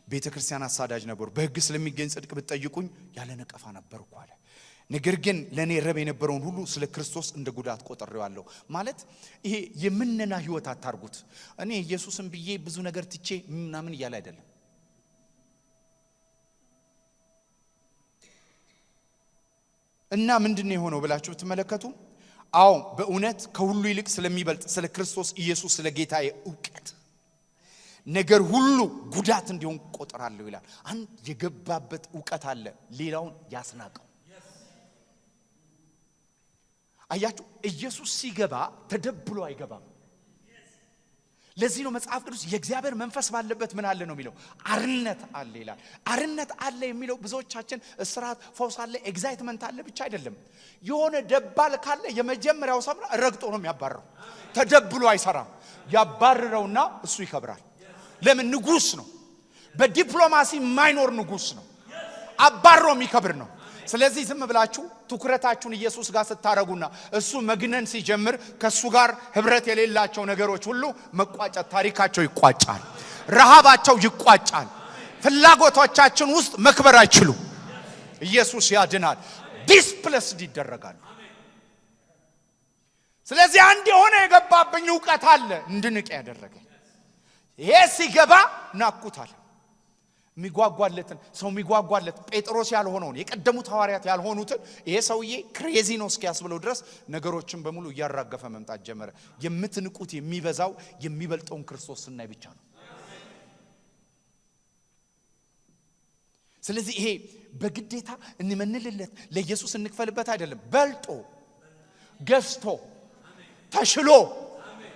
ቤተክርስቲያን አሳዳጅ ነበሩ፣ በሕግ ስለሚገኝ ጽድቅ ብትጠይቁኝ ያለ ነቀፋ ነበርኩ አለ። ነገር ግን ለኔ ረብ የነበረውን ሁሉ ስለ ክርስቶስ እንደ ጉዳት ቆጥሬዋለሁ። ማለት ይሄ የምንና ህይወት አታርጉት። እኔ ኢየሱስን ብዬ ብዙ ነገር ትቼ ምናምን ይያለ አይደለም። እና ምንድነው የሆነው ብላችሁ ተመለከቱ። አዎ በእውነት ከሁሉ ይልቅ ስለሚበልጥ ስለ ክርስቶስ ኢየሱስ ስለ ጌታዬ ዕውቀት ነገር ሁሉ ጉዳት እንዲሆን ቆጥራለሁ ይላል። አንድ የገባበት ዕውቀት አለ፣ ሌላውን ያስናቀው። አያችሁ ኢየሱስ ሲገባ ተደብሎ አይገባም። ለዚህ ነው መጽሐፍ ቅዱስ የእግዚአብሔር መንፈስ ባለበት ምን አለ ነው የሚለው? አርነት አለ ይላል። አርነት አለ የሚለው ብዙዎቻችን እስራት ፈውስ አለ ኤግዛይትመንት አለ ብቻ አይደለም። የሆነ ደባል ካለ የመጀመሪያው ሰምራ ረግጦ ነው የሚያባረው። ተደብሎ አይሰራም። ያባረረውና እሱ ይከብራል። ለምን? ንጉስ ነው። በዲፕሎማሲ ማይኖር ንጉስ ነው። አባሮ የሚከብር ነው። ስለዚህ ዝም ብላችሁ ትኩረታችሁን ኢየሱስ ጋር ስታረጉና እሱ መግነን ሲጀምር ከሱ ጋር ህብረት የሌላቸው ነገሮች ሁሉ መቋጨት ታሪካቸው ይቋጫል። ረሃባቸው ይቋጫል። ፍላጎቶቻችን ውስጥ መክበር አይችሉም። ኢየሱስ ያድናል። ዲስፕሌስድ ይደረጋሉ። ስለዚህ አንድ የሆነ የገባብኝ ዕውቀት አለ እንድንቅ ያደረገ ይሄ ሲገባ ናቁታል። ሚጓጓለትን ሰው ሚጓጓለት ጴጥሮስ ያልሆነውን የቀደሙት ሐዋርያት ያልሆኑትን ይሄ ሰውዬ ክሬዚ ነው እስኪያስብለው ድረስ ነገሮችን በሙሉ ያራገፈ መምጣት ጀመረ። የምትንቁት የሚበዛው የሚበልጠውን ክርስቶስ ስናይ ብቻ ነው። ስለዚህ ይሄ በግዴታ እንመንልለት ለኢየሱስ እንክፈልበት አይደለም። በልጦ ገዝቶ ተሽሎ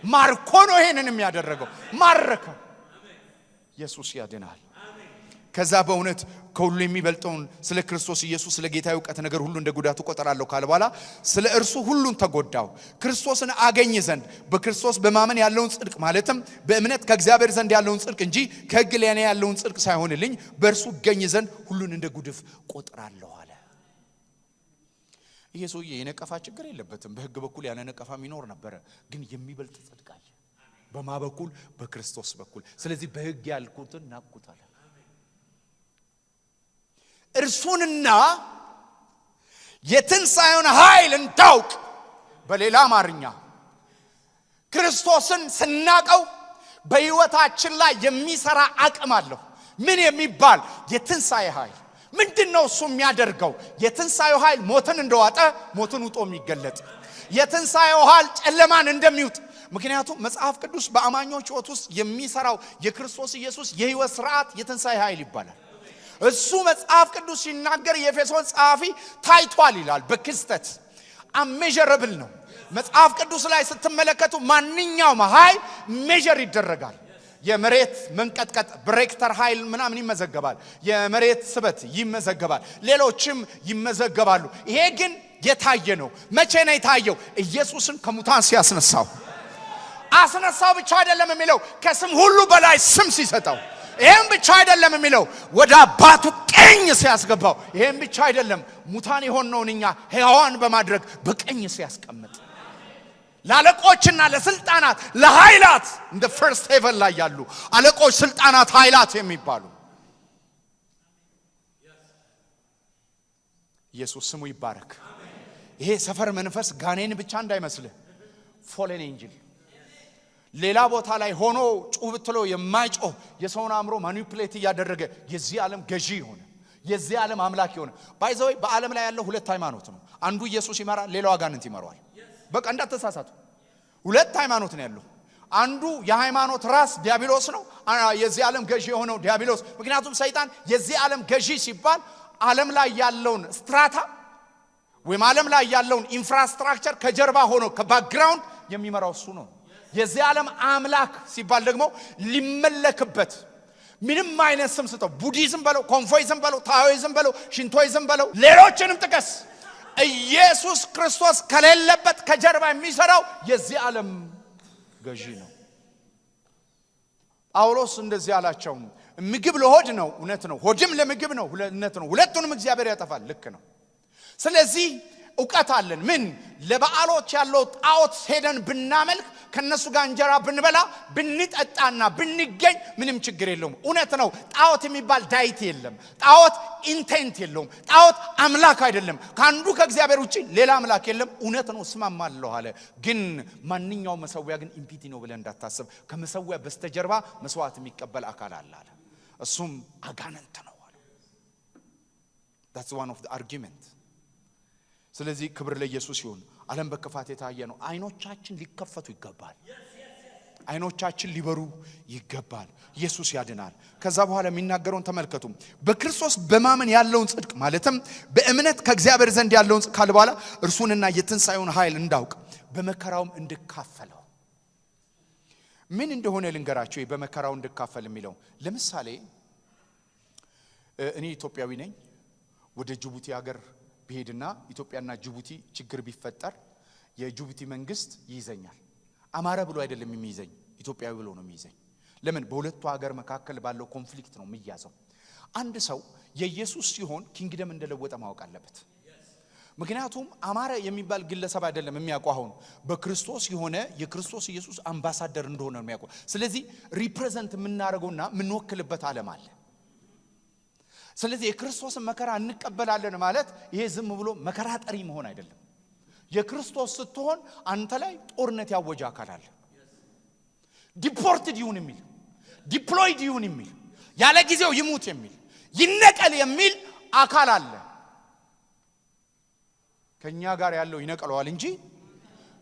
ማርኮ ነው ይሄንን የሚያደርገው። ማረከ። ኢየሱስ ያድናል። ከዛ በእውነት ከሁሉ የሚበልጠውን ስለ ክርስቶስ ኢየሱስ ስለ ጌታዬ ዕውቀት ነገር ሁሉ እንደ ጉዳቱ ቆጠራለሁ ካለ በኋላ ስለ እርሱ ሁሉን ተጎዳው ክርስቶስን አገኝ ዘንድ በክርስቶስ በማመን ያለውን ጽድቅ ማለትም በእምነት ከእግዚአብሔር ዘንድ ያለውን ጽድቅ እንጂ ከሕግ ለኔ ያለውን ጽድቅ ሳይሆንልኝ በእርሱ ገኝ ዘንድ ሁሉን እንደ ጉድፍ ቆጠራለሁ አለ። ይሄ ሰውዬ የነቀፋ ችግር የለበትም። በሕግ በኩል ያለ ነቀፋ የሚኖር ነበር። ግን የሚበልጥ ጽድቅ አለ በማ በኩል? በክርስቶስ በኩል። ስለዚህ በሕግ ያልኩትን ናቁታል። እርሱንና የትንሣኤውን ኃይል እንዳውቅ። በሌላ አማርኛ ክርስቶስን ስናቀው በሕይወታችን ላይ የሚሰራ አቅም አለው። ምን የሚባል? የትንሣኤ ኃይል። ምንድነው እሱ የሚያደርገው? የትንሣኤው ኃይል ሞትን እንደዋጠ ሞትን ውጦ የሚገለጥ፣ የትንሣኤው ኃይል ጨለማን እንደሚውጥ። ምክንያቱም መጽሐፍ ቅዱስ በአማኞች ሕይወት ውስጥ የሚሰራው የክርስቶስ ኢየሱስ የሕይወት ሥርዓት የትንሣኤ ኃይል ይባላል። እሱ መጽሐፍ ቅዱስ ሲናገር የኤፌሶን ጸሐፊ ታይቷል ይላል። በክስተት አሜዠረብል ነው። መጽሐፍ ቅዱስ ላይ ስትመለከቱ ማንኛውም ኃይል ሜጀር ይደረጋል። የመሬት መንቀጥቀጥ ብሬክተር ኃይል ምናምን ይመዘገባል። የመሬት ስበት ይመዘገባል። ሌሎችም ይመዘገባሉ። ይሄ ግን የታየ ነው። መቼ ነው የታየው? ኢየሱስን ከሙታን ሲያስነሳው። አስነሳው ብቻ አይደለም የሚለው ከስም ሁሉ በላይ ስም ሲሰጠው። ይሄም ብቻ አይደለም የሚለው ወደ አባቱ ቀኝ ሲያስገባው። ይሄም ብቻ አይደለም ሙታን የሆነውን እኛ ሕያዋን በማድረግ በቀኝ ሲያስቀምጥ ለአለቆችና ለስልጣናት ለኃይላት እንደ ፈርስት ሄቨን ላይ ያሉ አለቆች፣ ስልጣናት፣ ኃይላት የሚባሉ ኢየሱስ ስሙ ይባረክ። ይሄ ሰፈር መንፈስ ጋኔን ብቻ እንዳይመስልህ ፎለን ኤንጅል ሌላ ቦታ ላይ ሆኖ ጩህ ብትለው የማይጮህ የሰውን አእምሮ ማኒፑሌት እያደረገ የዚህ ዓለም ገዢ ሆነ፣ የዚህ ዓለም አምላክ ሆነ። ባይዘው በዓለም ላይ ያለው ሁለት ሃይማኖት ነው። አንዱ ኢየሱስ ይመራል፣ ሌላው አጋንንት ይመራዋል። በቃ እንዳትሳሳቱ። ሁለት ሃይማኖት ነው ያለው። አንዱ የሃይማኖት ራስ ዲያብሎስ ነው፣ የዚህ ዓለም ገዢ የሆነው ዲያብሎስ። ምክንያቱም ሰይጣን የዚህ ዓለም ገዢ ሲባል ዓለም ላይ ያለውን ስትራታ ወይም ዓለም ላይ ያለውን ኢንፍራስትራክቸር ከጀርባ ሆኖ ከባክግራውንድ የሚመራው እሱ ነው። የዚህ ዓለም አምላክ ሲባል ደግሞ ሊመለክበት ምንም አይነት ስም ስጠው፣ ቡዲዝም በለው፣ ኮንፎይዝም በለው፣ ታኦይዝም በለው፣ ሽንቶይዝም በለው፣ ሌሎችንም ጥቀስ፣ ኢየሱስ ክርስቶስ ከሌለበት ከጀርባ የሚሰራው የዚህ ዓለም ገዢ ነው። ጳውሎስ እንደዚህ አላቸው። ምግብ ለሆድ ነው፣ እውነት ነው። ሆድም ለምግብ ነው፣ እውነት ነው። ሁለቱንም እግዚአብሔር ያጠፋል፣ ልክ ነው። ስለዚህ ዕውቀት አለን። ምን ለበዓሎች ያለው ጣዖት ሄደን ብናመልክ ከነሱ ጋር እንጀራ ብንበላ ብንጠጣና ብንገኝ ምንም ችግር የለውም። እውነት ነው። ጣዖት የሚባል ዳይት የለም። ጣዖት ኢንቴንት የለውም። ጣዖት አምላክ አይደለም። ካንዱ ከእግዚአብሔር ውጪ ሌላ አምላክ የለም። እውነት ነው። እስማማለሁ አለ። ግን ማንኛውም መሰዊያ ግን ኢምፒቲ ነው ብለን እንዳታስብ። ከመሰዊያ በስተጀርባ መስዋዕት የሚቀበል አካል አለ። እሱም አጋንንት ነው አለ። that's one of the argument። ስለዚህ ክብር ለኢየሱስ ይሁን። ዓለም በክፋት የታየ ነው። አይኖቻችን ሊከፈቱ ይገባል። አይኖቻችን ሊበሩ ይገባል። ኢየሱስ ያድናል። ከዛ በኋላ የሚናገረውን ተመልከቱ። በክርስቶስ በማመን ያለውን ጽድቅ ማለትም በእምነት ከእግዚአብሔር ዘንድ ያለውን ጽድቅ ካለ በኋላ እርሱንና የትንሣኤውን ኃይል እንዳውቅ በመከራውም እንድካፈለው። ምን እንደሆነ ልንገራችሁ። በመከራው እንድካፈል የሚለው ለምሳሌ እኔ ኢትዮጵያዊ ነኝ። ወደ ጅቡቲ ሀገር ቢሄድና ኢትዮጵያና ጅቡቲ ችግር ቢፈጠር የጅቡቲ መንግስት ይይዘኛል። አማራ ብሎ አይደለም የሚይዘኝ፣ ኢትዮጵያዊ ብሎ ነው የሚይዘኝ። ለምን? በሁለቱ ሀገር መካከል ባለው ኮንፍሊክት ነው የሚያዘው። አንድ ሰው የኢየሱስ ሲሆን ኪንግደም እንደለወጠ ማወቅ አለበት። ምክንያቱም አማራ የሚባል ግለሰብ አይደለም የሚያውቀው፣ አሁን በክርስቶስ የሆነ የክርስቶስ ኢየሱስ አምባሳደር እንደሆነ ነው የሚያውቀው። ስለዚህ ሪፕሬዘንት የምናደርገውና የምንወክልበት ዓለም አለ። ስለዚህ የክርስቶስን መከራ እንቀበላለን ማለት ይሄ ዝም ብሎ መከራ ጠሪ መሆን አይደለም። የክርስቶስ ስትሆን አንተ ላይ ጦርነት ያወጀ አካል አለ። ዲፖርትድ ይሁን የሚል፣ ዲፕሎይድ ይሁን የሚል፣ ያለ ጊዜው ይሙት የሚል፣ ይነቀል የሚል አካል አለ። ከኛ ጋር ያለው ይነቀለዋል እንጂ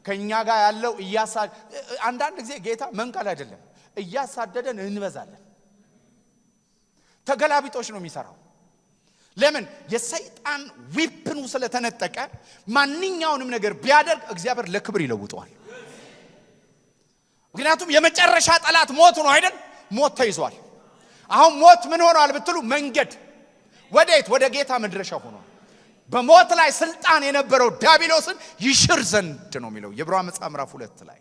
ከኛ ጋር ያለው አንዳንድ ጊዜ ጌታ መንቀል አይደለም፣ እያሳደደን እንበዛለን። ተገላቢጦች ነው የሚሰራው። ለምን? የሰይጣን ዊፕኑ ስለተነጠቀ ማንኛውንም ነገር ቢያደርግ እግዚአብሔር ለክብር ይለውጠዋል። ምክንያቱም የመጨረሻ ጠላት ሞት ነው አይደል? ሞት ተይዟል። አሁን ሞት ምን ሆኗል ብትሉ መንገድ ወዴት? ወደ ጌታ መድረሻ ሆኗል። በሞት ላይ ስልጣን የነበረው ዲያብሎስን ይሽር ዘንድ ነው የሚለው የዕብራውያን መጽሐፍ ምዕራፍ 2 ላይ።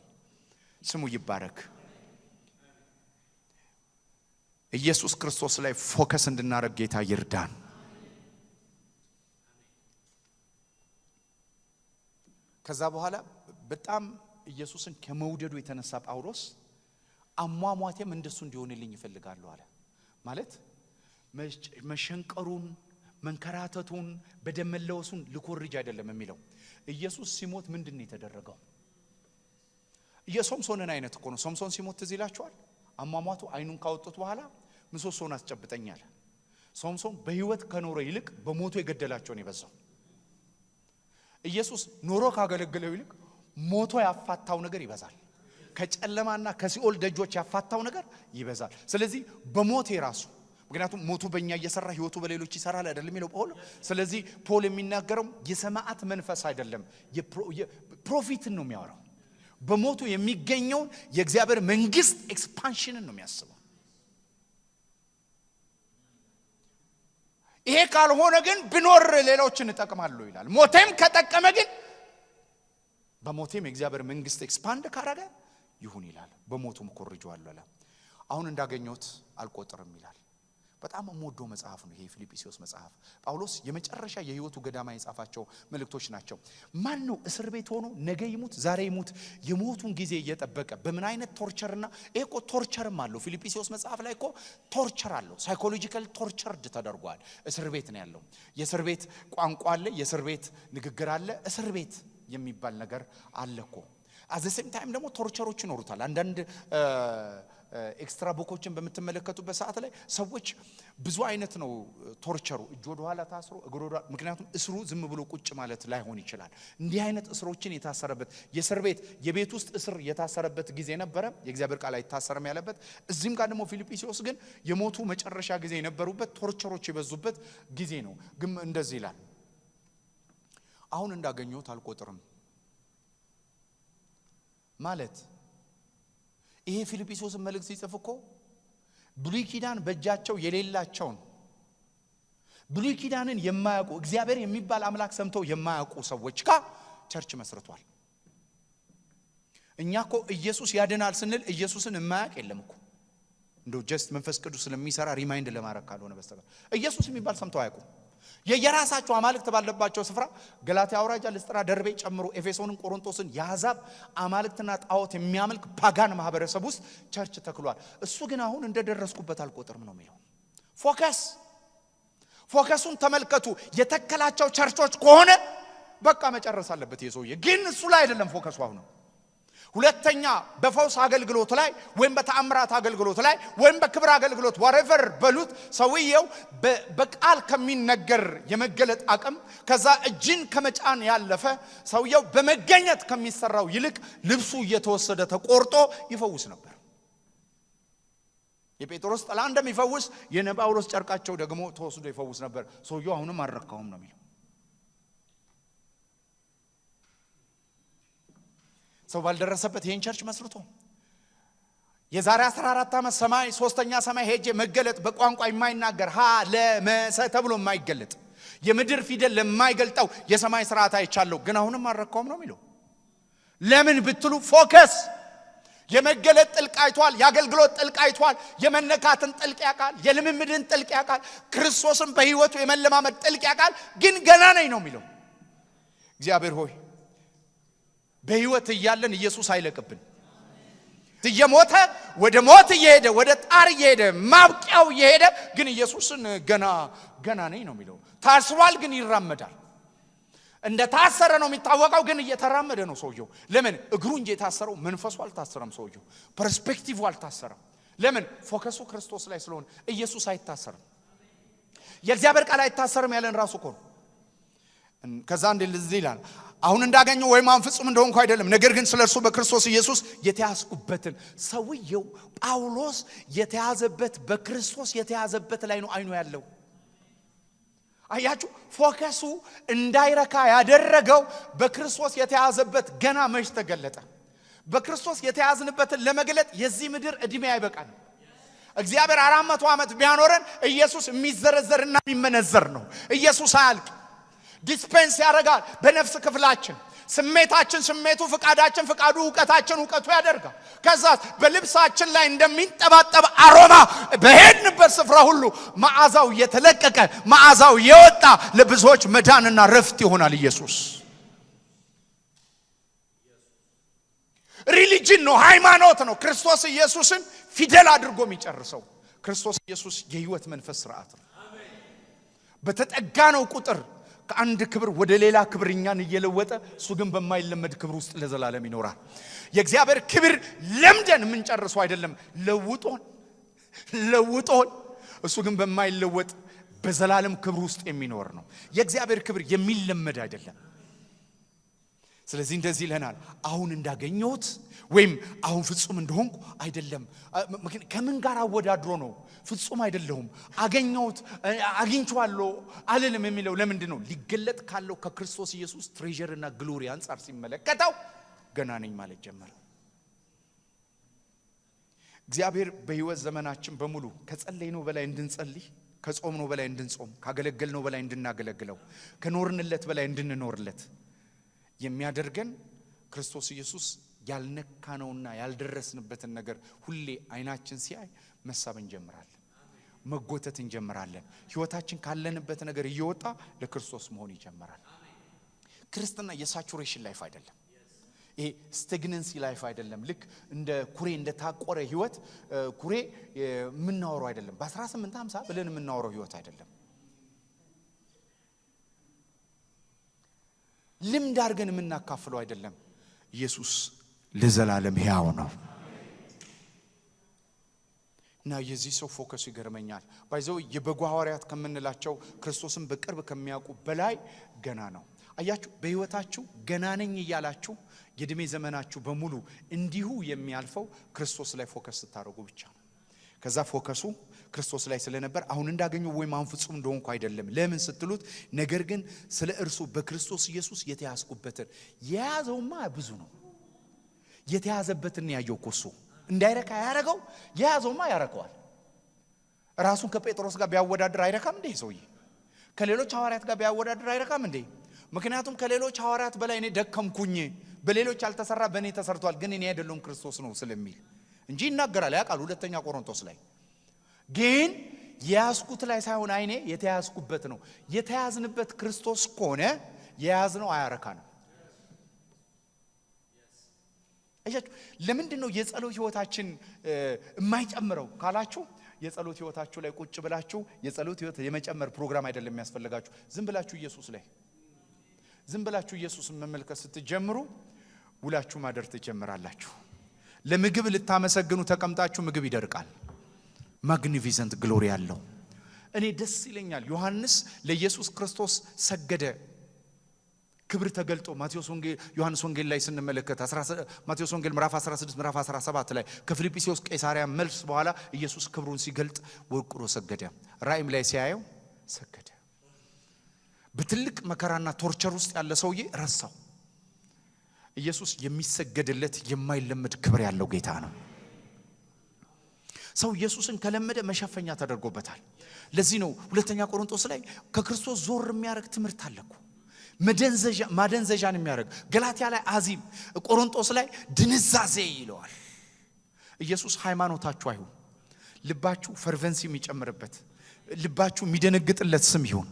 ስሙ ይባረክ። ኢየሱስ ክርስቶስ ላይ ፎከስ እንድናረግ ጌታ ይርዳን። ከዛ በኋላ በጣም ኢየሱስን ከመውደዱ የተነሳ ጳውሎስ አሟሟቴም እንደሱ እንዲሆንልኝ ይፈልጋለሁ አለ። ማለት መሸንቀሩን፣ መንከራተቱን፣ በደመለውሱን ልኮርጅ አይደለም የሚለው። ኢየሱስ ሲሞት ምንድነው የተደረገው? የሶምሶንን አይነት እኮ ነው። ሶምሶን ሲሞት ትዝ ይላችኋል። አሟሟቱ አይኑን ካወጡት በኋላ ምሰሶውን አስጨብጠኛል። ሶምሶን በህይወት ከኖረ ይልቅ በሞቱ የገደላቸው ነው የበዛው። ኢየሱስ ኖሮ ካገለገለው ይልቅ ሞቶ ያፋታው ነገር ይበዛል። ከጨለማና ከሲኦል ደጆች ያፋታው ነገር ይበዛል። ስለዚህ በሞት የራሱ ምክንያቱም ሞቱ በእኛ እየሰራ ህይወቱ በሌሎች ይሰራል አይደለም የሚለው ጳውሎስ። ስለዚህ ፖል የሚናገረው የሰማዕት መንፈስ አይደለም፣ ፕሮፊትን ነው የሚያወራው። በሞቱ የሚገኘው የእግዚአብሔር መንግስት ኤክስፓንሽንን ነው የሚያስበው። ይሄ ካልሆነ ግን ብኖር ሌሎችን እጠቅማለሁ ይላል። ሞቴም ከጠቀመ ግን በሞቴም የእግዚአብሔር መንግስት ኤክስፓንድ ካረገ ይሁን ይላል። በሞቱም ኮርጆአለሁ አለ። አሁን እንዳገኘሁት አልቆጥርም ይላል። በጣም የምወደው መጽሐፍ ነው ይሄ ፊልጵስዩስ መጽሐፍ። ጳውሎስ የመጨረሻ የህይወቱ ገዳማ የጻፋቸው መልእክቶች ናቸው። ማን ነው እስር ቤት ሆኖ ነገ ይሙት ዛሬ ይሙት የሞቱን ጊዜ እየጠበቀ በምን አይነት ቶርቸርና እኮ ቶርቸርም አለው። ፊልጵስዩስ መጽሐፍ ላይ እኮ ቶርቸር አለው። ሳይኮሎጂካል ቶርቸርድ ተደርጓል። እስር ቤት ነው ያለው። የእስር ቤት ቋንቋ አለ፣ የእስር ቤት ንግግር አለ፣ እስር ቤት የሚባል ነገር አለ እኮ። አዘ ሴም ታይም ደግሞ ቶርቸሮች ይኖሩታል። አንዳንድ ኤክስትራ ቦኮችን በመተመለከቱበት ሰዓት ላይ ሰዎች ብዙ አይነት ነው ቶርቸሩ። እጅ ወደ ኋላ ታስሮ እግር ወደ ምክንያቱም እስሩ ዝም ብሎ ቁጭ ማለት ላይሆን ይችላል። እንዲህ አይነት እስሮችን የታሰረበት የእስር ቤት የቤት ውስጥ እስር የታሰረበት ጊዜ ነበረ። የእግዚአብሔር ቃል አይታሰርም ያለበት። እዚህም ጋር ደግሞ ፊልጵስዩስ ግን የሞቱ መጨረሻ ጊዜ የነበሩበት ቶርቸሮች የበዙበት ጊዜ ነው። ግን እንደዚህ ይላል፣ አሁን እንዳገኘሁት አልቆጥርም ማለት ይሄ ፊልጵስዩስ መልእክት ሲጽፍ እኮ ብሉይ ኪዳን በእጃቸው የሌላቸውን ብሉይ ኪዳንን የማያውቁ እግዚአብሔር የሚባል አምላክ ሰምተው የማያውቁ ሰዎች ጋር ቸርች መስርቷል። እኛ እኮ ኢየሱስ ያድናል ስንል ኢየሱስን የማያውቅ የለም እኮ። እንደው ጀስት መንፈስ ቅዱስ ስለሚሰራ ሪማይንድ ለማድረግ ካልሆነ በስተቀር ኢየሱስ የሚባል ሰምተው አያውቁ። የየራሳቸው አማልክት ባለባቸው ስፍራ ገላትያ፣ አውራጃ፣ ልስጥራ፣ ደርቤ ጨምሮ ኤፌሶንን፣ ቆሮንቶስን የአሕዛብ አማልክትና ጣዖት የሚያመልክ ፓጋን ማህበረሰብ ውስጥ ቸርች ተክሏል። እሱ ግን አሁን እንደደረስኩበት አልቆጥርም ነው የሚለው። ፎከሱን ተመልከቱ። የተከላቸው ቸርቾች ከሆነ በቃ መጨረስ አለበት የሰውዬ። ግን እሱ ላይ አይደለም ፎከሱ አሁን። ሁለተኛ በፈውስ አገልግሎት ላይ ወይም በተአምራት አገልግሎት ላይ ወይም በክብር አገልግሎት whatever በሉት ሰውየው በቃል ከሚነገር የመገለጥ አቅም ከዛ እጅን ከመጫን ያለፈ ሰውየው በመገኘት ከሚሰራው ይልቅ ልብሱ እየተወሰደ ተቆርጦ ይፈውስ ነበር። የጴጥሮስ ጥላ እንደሚፈውስ የጳውሎስ ጨርቃቸው ደግሞ ተወስዶ ይፈውስ ነበር። ሰውየው አሁንም አልረካውም ነው የሚለው። ሰው ባልደረሰበት ይሄን ቸርች መስርቶ የዛሬ 14 ዓመት ሰማይ ሶስተኛ ሰማይ ሄጄ መገለጥ በቋንቋ የማይናገር ሀ ለመሰ ተብሎ የማይገለጥ የምድር ፊደል ለማይገልጠው የሰማይ ስርዓት አይቻለሁ፣ ግን አሁንም አልረካውም ነው የሚለው። ለምን ብትሉ ፎከስ የመገለጥ ጥልቅ አይቷል፣ የአገልግሎት ጥልቅ አይቷል፣ የመነካትን ጥልቅ ያውቃል፣ የልምምድን ጥልቅ ያውቃል፣ ክርስቶስን በህይወቱ የመለማመድ ጥልቅ ያውቃል፣ ግን ገና ነኝ ነው የሚለው። እግዚአብሔር ሆይ በህይወት እያለን ኢየሱስ አይለቅብን። እየሞተ ወደ ሞት እየሄደ ወደ ጣር እየሄደ ማብቂያው እየሄደ ግን ኢየሱስን ገና ነኝ ነው የሚለው። ታስሯል ግን ይራመዳል። እንደ ታሰረ ነው የሚታወቀው፣ ግን እየተራመደ ነው ሰውየው። ለምን? እግሩ እንጂ የታሰረው መንፈሱ አልታሰረም። ሰውየው ፐርስፔክቲቭ አልታሰረም። ለምን? ፎከሱ ክርስቶስ ላይ ስለሆነ። ኢየሱስ አይታሰርም። የእግዚአብሔር ቃል አይታሰርም ያለን ራሱ እኮ ነው። ከዛ እንደዚህ ይላል፣ አሁን እንዳገኘው ወይም ፍጹም እንደሆንኩ አይደለም፣ ነገር ግን ስለርሱ በክርስቶስ ኢየሱስ የተያዝኩበትን። ሰውየው ጳውሎስ የተያዘበት በክርስቶስ የተያዘበት ላይ ነው አይኑ ያለው። አያችሁ፣ ፎከሱ እንዳይረካ ያደረገው በክርስቶስ የተያዘበት ገና መች ተገለጠ። በክርስቶስ የተያዝንበትን ለመግለጥ የዚህ ምድር እድሜ አይበቃል። እግዚአብሔር 400 ዓመት ቢያኖረን ኢየሱስ የሚዘረዘርና የሚመነዘር ነው። ኢየሱስ አያልቅ። ዲስፔንስ ያደርጋል በነፍስ ክፍላችን። ስሜታችን ስሜቱ፣ ፍቃዳችን ፍቃዱ፣ ዕውቀታችን ዕውቀቱ ያደርጋል። ከዛ በልብሳችን ላይ እንደሚንጠባጠብ አሮማ በሄድንበት ስፍራ ሁሉ መዓዛው የተለቀቀ መዓዛው የወጣ ለብዙዎች መዳንና ረፍት ይሆናል። ኢየሱስ ሪሊጅን ነው፣ ሃይማኖት ነው። ክርስቶስ ኢየሱስን ፊደል አድርጎ የሚጨርሰው ክርስቶስ ኢየሱስ የህይወት መንፈስ ስርዓት ነው። በተጠጋነው ቁጥር ከአንድ ክብር ወደ ሌላ ክብር እኛን እየለወጠ እሱ ግን በማይለመድ ክብር ውስጥ ለዘላለም ይኖራል። የእግዚአብሔር ክብር ለምደን የምንጨርሰው አይደለም፣ ለውጦን እሱ ግን በማይለወጥ በዘላለም ክብር ውስጥ የሚኖር ነው። የእግዚአብሔር ክብር የሚለመድ አይደለም። ስለዚህ እንደዚህ ይለናል አሁን እንዳገኘሁት ወይም አሁን ፍጹም እንደሆንኩ አይደለም ከምን ጋር አወዳድሮ ነው ፍጹም አይደለሁም አገኘሁት አግኝቻለሁ አልልም የሚለው ለምንድን ነው ሊገለጥ ካለው ከክርስቶስ ኢየሱስ ትሬዠር እና ግሎሪ አንፃር ሲመለከተው ገና ነኝ ማለት ጀመረ እግዚአብሔር በህይወት ዘመናችን በሙሉ ከጸለይነው በላይ እንድንጸልይ ከጾምነው በላይ እንድንጾም ካገለገልነው በላይ እንድናገለግለው ከኖርንለት በላይ እንድንኖርለት የሚያደርገን ክርስቶስ ኢየሱስ ያልነካነውና ያልደረስንበትን ነገር ሁሌ አይናችን ሲያይ መሳብ እንጀምራለን መጎተት እንጀምራለን ህይወታችን ካለንበት ነገር እየወጣ ለክርስቶስ መሆን ይጀምራል ክርስትና የሳቹሬሽን ላይፍ አይደለም ይሄ ስታግናንሲ ላይፍ አይደለም ልክ እንደ ኩሬ እንደ ታቆረ ህይወት ኩሬ ምናወራው አይደለም በ1850 ብለን ምናወራው ህይወት አይደለም ልምድ አድርገን ምናካፍለው አይደለም ኢየሱስ ለዘላለም ሕያው ነው እና የዚህ ሰው ፎከስ ይገርመኛል ባይዘው የበጎ ሐዋርያት ከመንላቸው ክርስቶስን በቅርብ ከሚያውቁ በላይ ገና ነው አያችሁ በህይወታችሁ ገና ነኝ ይያላችሁ የድሜ ዘመናችሁ በሙሉ እንዲሁ የሚያልፈው ክርስቶስ ላይ ፎከስ ታደርጉ ብቻ ነው ከዛ ፎከሱ ክርስቶስ ላይ ስለነበር አሁን እንዳገኙ ወይ ማን ፍጹም እንደሆንኩ አይደለም ለምን ስትሉት ነገር ግን ስለ እርሱ በክርስቶስ ኢየሱስ የተያዝኩበትን የያዘውማ ብዙ ነው የተያዘበትን ያየው ኮሱ እንዳይረካ ያረጋው የያዘውማ ያረካዋል ራሱን ከጴጥሮስ ጋር ቢያወዳድር አይረካም እንዴ ሰውዬ ከሌሎች ሐዋርያት ጋር ቢያወዳድር አይረካም እንዴ ምክንያቱም ከሌሎች ሐዋርያት በላይ እኔ ደከምኩኝ በሌሎች ያልተሰራ በእኔ ተሰርቷል ግን እኔ አይደለም ክርስቶስ ነው ስለሚል እንጂ ይናገራል ያቃል ሁለተኛ ቆሮንቶስ ላይ ግን ያስኩት ላይ ሳይሆን አይኔ የተያዝኩበት ነው የተያዝንበት ክርስቶስ ከሆነ የያዝነው አያረካ ነው እያችሁ ለምንድን ነው የጸሎት ህይወታችን የማይጨምረው ካላችሁ የጸሎት ህይወታችሁ ላይ ቁጭ ብላችሁ የጸሎት ህይወት የመጨመር ፕሮግራም አይደለም የሚያስፈልጋችሁ ዝም ብላችሁ ኢየሱስ ላይ ዝም ብላችሁ ኢየሱስን መመልከት ስትጀምሩ ውላችሁ ማደር ትጀምራላችሁ ለምግብ ልታመሰግኑ ተቀምጣችሁ ምግብ ይደርቃል ማግኒፊሰንት ግሎሪ ያለው እኔ ደስ ይለኛል ዮሐንስ ለኢየሱስ ክርስቶስ ሰገደ ክብር ተገልጦ ማቴዎስ ወንጌል ዮሐንስ ወንጌል ላይ ስንመለከት ማቴዎስ ወንጌል ምዕራፍ 16 ምዕራፍ 17 ላይ ከፊልጵስዩስ ቄሳሪያ መልስ በኋላ ኢየሱስ ክብሩን ሲገልጥ ወርቁሮ ሰገደ ራእይም ላይ ሲያየው ሰገደ በትልቅ መከራና ቶርቸር ውስጥ ያለ ሰውዬ ረሳው ኢየሱስ የሚሰገድለት የማይለመድ ክብር ያለው ጌታ ነው ሰው ኢየሱስን ከለመደ መሸፈኛ ተደርጎበታል ለዚህ ነው ሁለተኛ ቆሮንቶስ ላይ ከክርስቶስ ዞር የሚያረግ ትምህርት አለኩ ማደንዘዣን የሚያረግ ገላትያ ላይ አዚም ቆሮንቶስ ላይ ድንዛዜ ይለዋል ኢየሱስ ሃይማኖታችሁ አይሁን ልባችሁ ፈርቨንሲ የሚጨምርበት ልባችሁ የሚደነግጥለት ስም ይሁን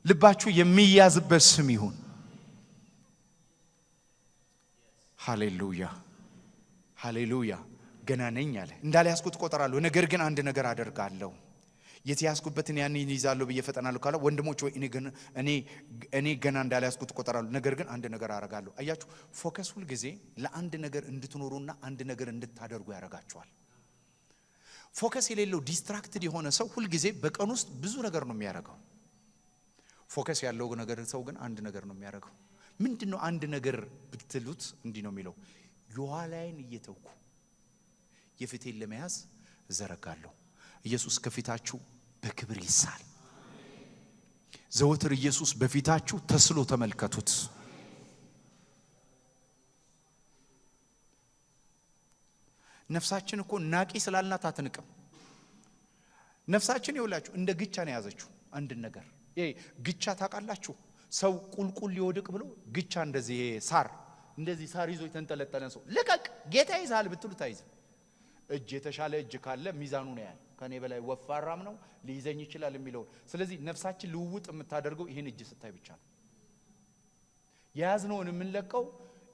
ልባችሁ የሚያዝበት ስም ይሁን ሃሌሉያ ሃሌሉያ ገና ነኝ አለ እንዳልያዝኩት ቆጠራለሁ ነገር ግን አንድ ነገር አደርጋለሁ የተያዝኩበትን ያን ይይዛለሁ በየፈጠናለሁ ካለ ወንድሞች ወይ እኔ ገና እንዳልያዝኩት ቆጠራለሁ ነገር ግን አንድ ነገር አደርጋለሁ አያችሁ ፎከስ ሁሉ ጊዜ ለአንድ ነገር እንድትኖሩና አንድ ነገር እንድታደርጉ ያረጋችኋል ፎከስ የሌለው ዲስትራክትድ የሆነ ሰው ሁሉ ጊዜ በቀን ውስጥ ብዙ ነገር ነው የሚያረጋው ፎከስ ያለው ነገር ሰው ግን አንድ ነገር ነው የሚያረጋው ምንድነው አንድ ነገር ብትሉት እንዲህ ነው የሚለው የኋላዬን እየተውኩ የፊቴን ለመያዝ ዘረጋለሁ ኢየሱስ ከፊታችሁ በክብር ይሳል ዘወትር ኢየሱስ በፊታችሁ ተስሎ ተመልከቱት ነፍሳችን እኮ ናቂ ስላልናት አትንቅም ነፍሳችን ይውላችሁ እንደ ግቻ ነው ያዘችው አንድ ነገር ይሄ ግቻ ታውቃላችሁ ሰው ቁልቁል ሊወድቅ ብሎ ግቻ እንደዚህ እንደዚህ ሳር ይዞ የተንጠለጠለ ሰው ልቀቅ ጌታ ይዛል ብትሉት አይዝ እጅ የተሻለ እጅ ካለ ሚዛኑ ነው ያለ ከኔ በላይ ወፋራም ነው ሊይዘኝ ይችላል የሚለው ስለዚህ ነፍሳችን ልውውጥ የምታደርገው ይሄን እጅ ስታይ ብቻ ነው ያዝነውን የምንለቀው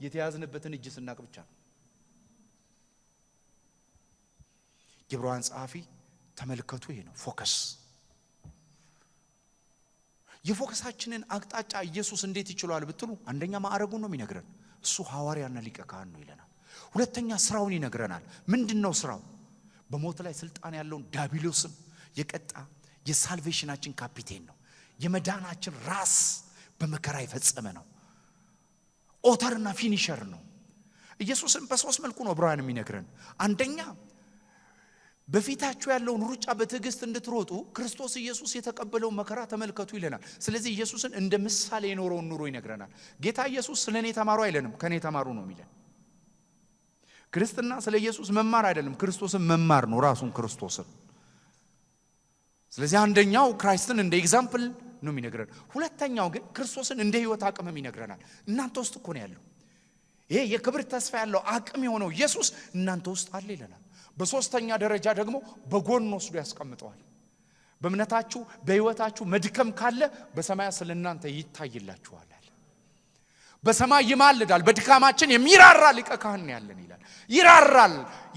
የተያዝንበትን እጅ ስናቅ ብቻ ነው የዕብራውያን ጸሐፊ ተመልከቱ ይሄ ነው ፎከስ የፎከሳችንን አቅጣጫ ኢየሱስ እንዴት ይችላል ብትሉ አንደኛ ማዕረጉን ነው የሚነግረን እሱ ሐዋርያና ሊቀ ካህን ነው ይለናል ሁለተኛ ስራውን ይነግረናል ምንድነው ስራው በሞት ላይ ስልጣን ያለውን ዲያብሎስን የቀጣ የሳልቬሽናችን ካፒቴን ነው የመዳናችን ራስ በመከራ የፈጸመ ነው ኦተርና ፊኒሸር ነው። ኢየሱስን በሶስት መልኩ ነው ዕብራውያን የሚነግረን። አንደኛ በፊታችሁ ያለውን ሩጫ በትዕግስት እንድትሮጡ ክርስቶስ ኢየሱስ የተቀበለው መከራ ተመልከቱ ይለናል። ስለዚህ ኢየሱስን እንደ ምሳሌ የኖረውን ኑሮ ይነግረናል። ጌታ ኢየሱስ ስለኔ ተማሩ አይለንም፣ ከኔ ተማሩ ነው የሚለን። ክርስትና ስለ ኢየሱስ መማር አይደለም፣ ክርስቶስን መማር ነው፣ ራሱን ክርስቶስን። ስለዚህ አንደኛው ክራይስትን እንደ ኤግዛምፕል ነው የሚነግረን። ሁለተኛው ግን ክርስቶስን እንደ ህይወት አቅምም ይነግረናል። እናንተ ውስጥ እኮ ነው ያለው ይሄ የክብር ተስፋ ያለው አቅም የሆነው ኢየሱስ እናንተ ውስጥ አለ ይለናል። በሶስተኛ ደረጃ ደግሞ በጎን ወስዶ ያስቀምጠዋል። በእምነታችሁ በህይወታችሁ መድከም ካለ በሰማይ ስለናንተ ይታይላችኋል። በሰማይ ይማልዳል። በድካማችን የሚራራ ሊቀ ካህን ያለን ይላል።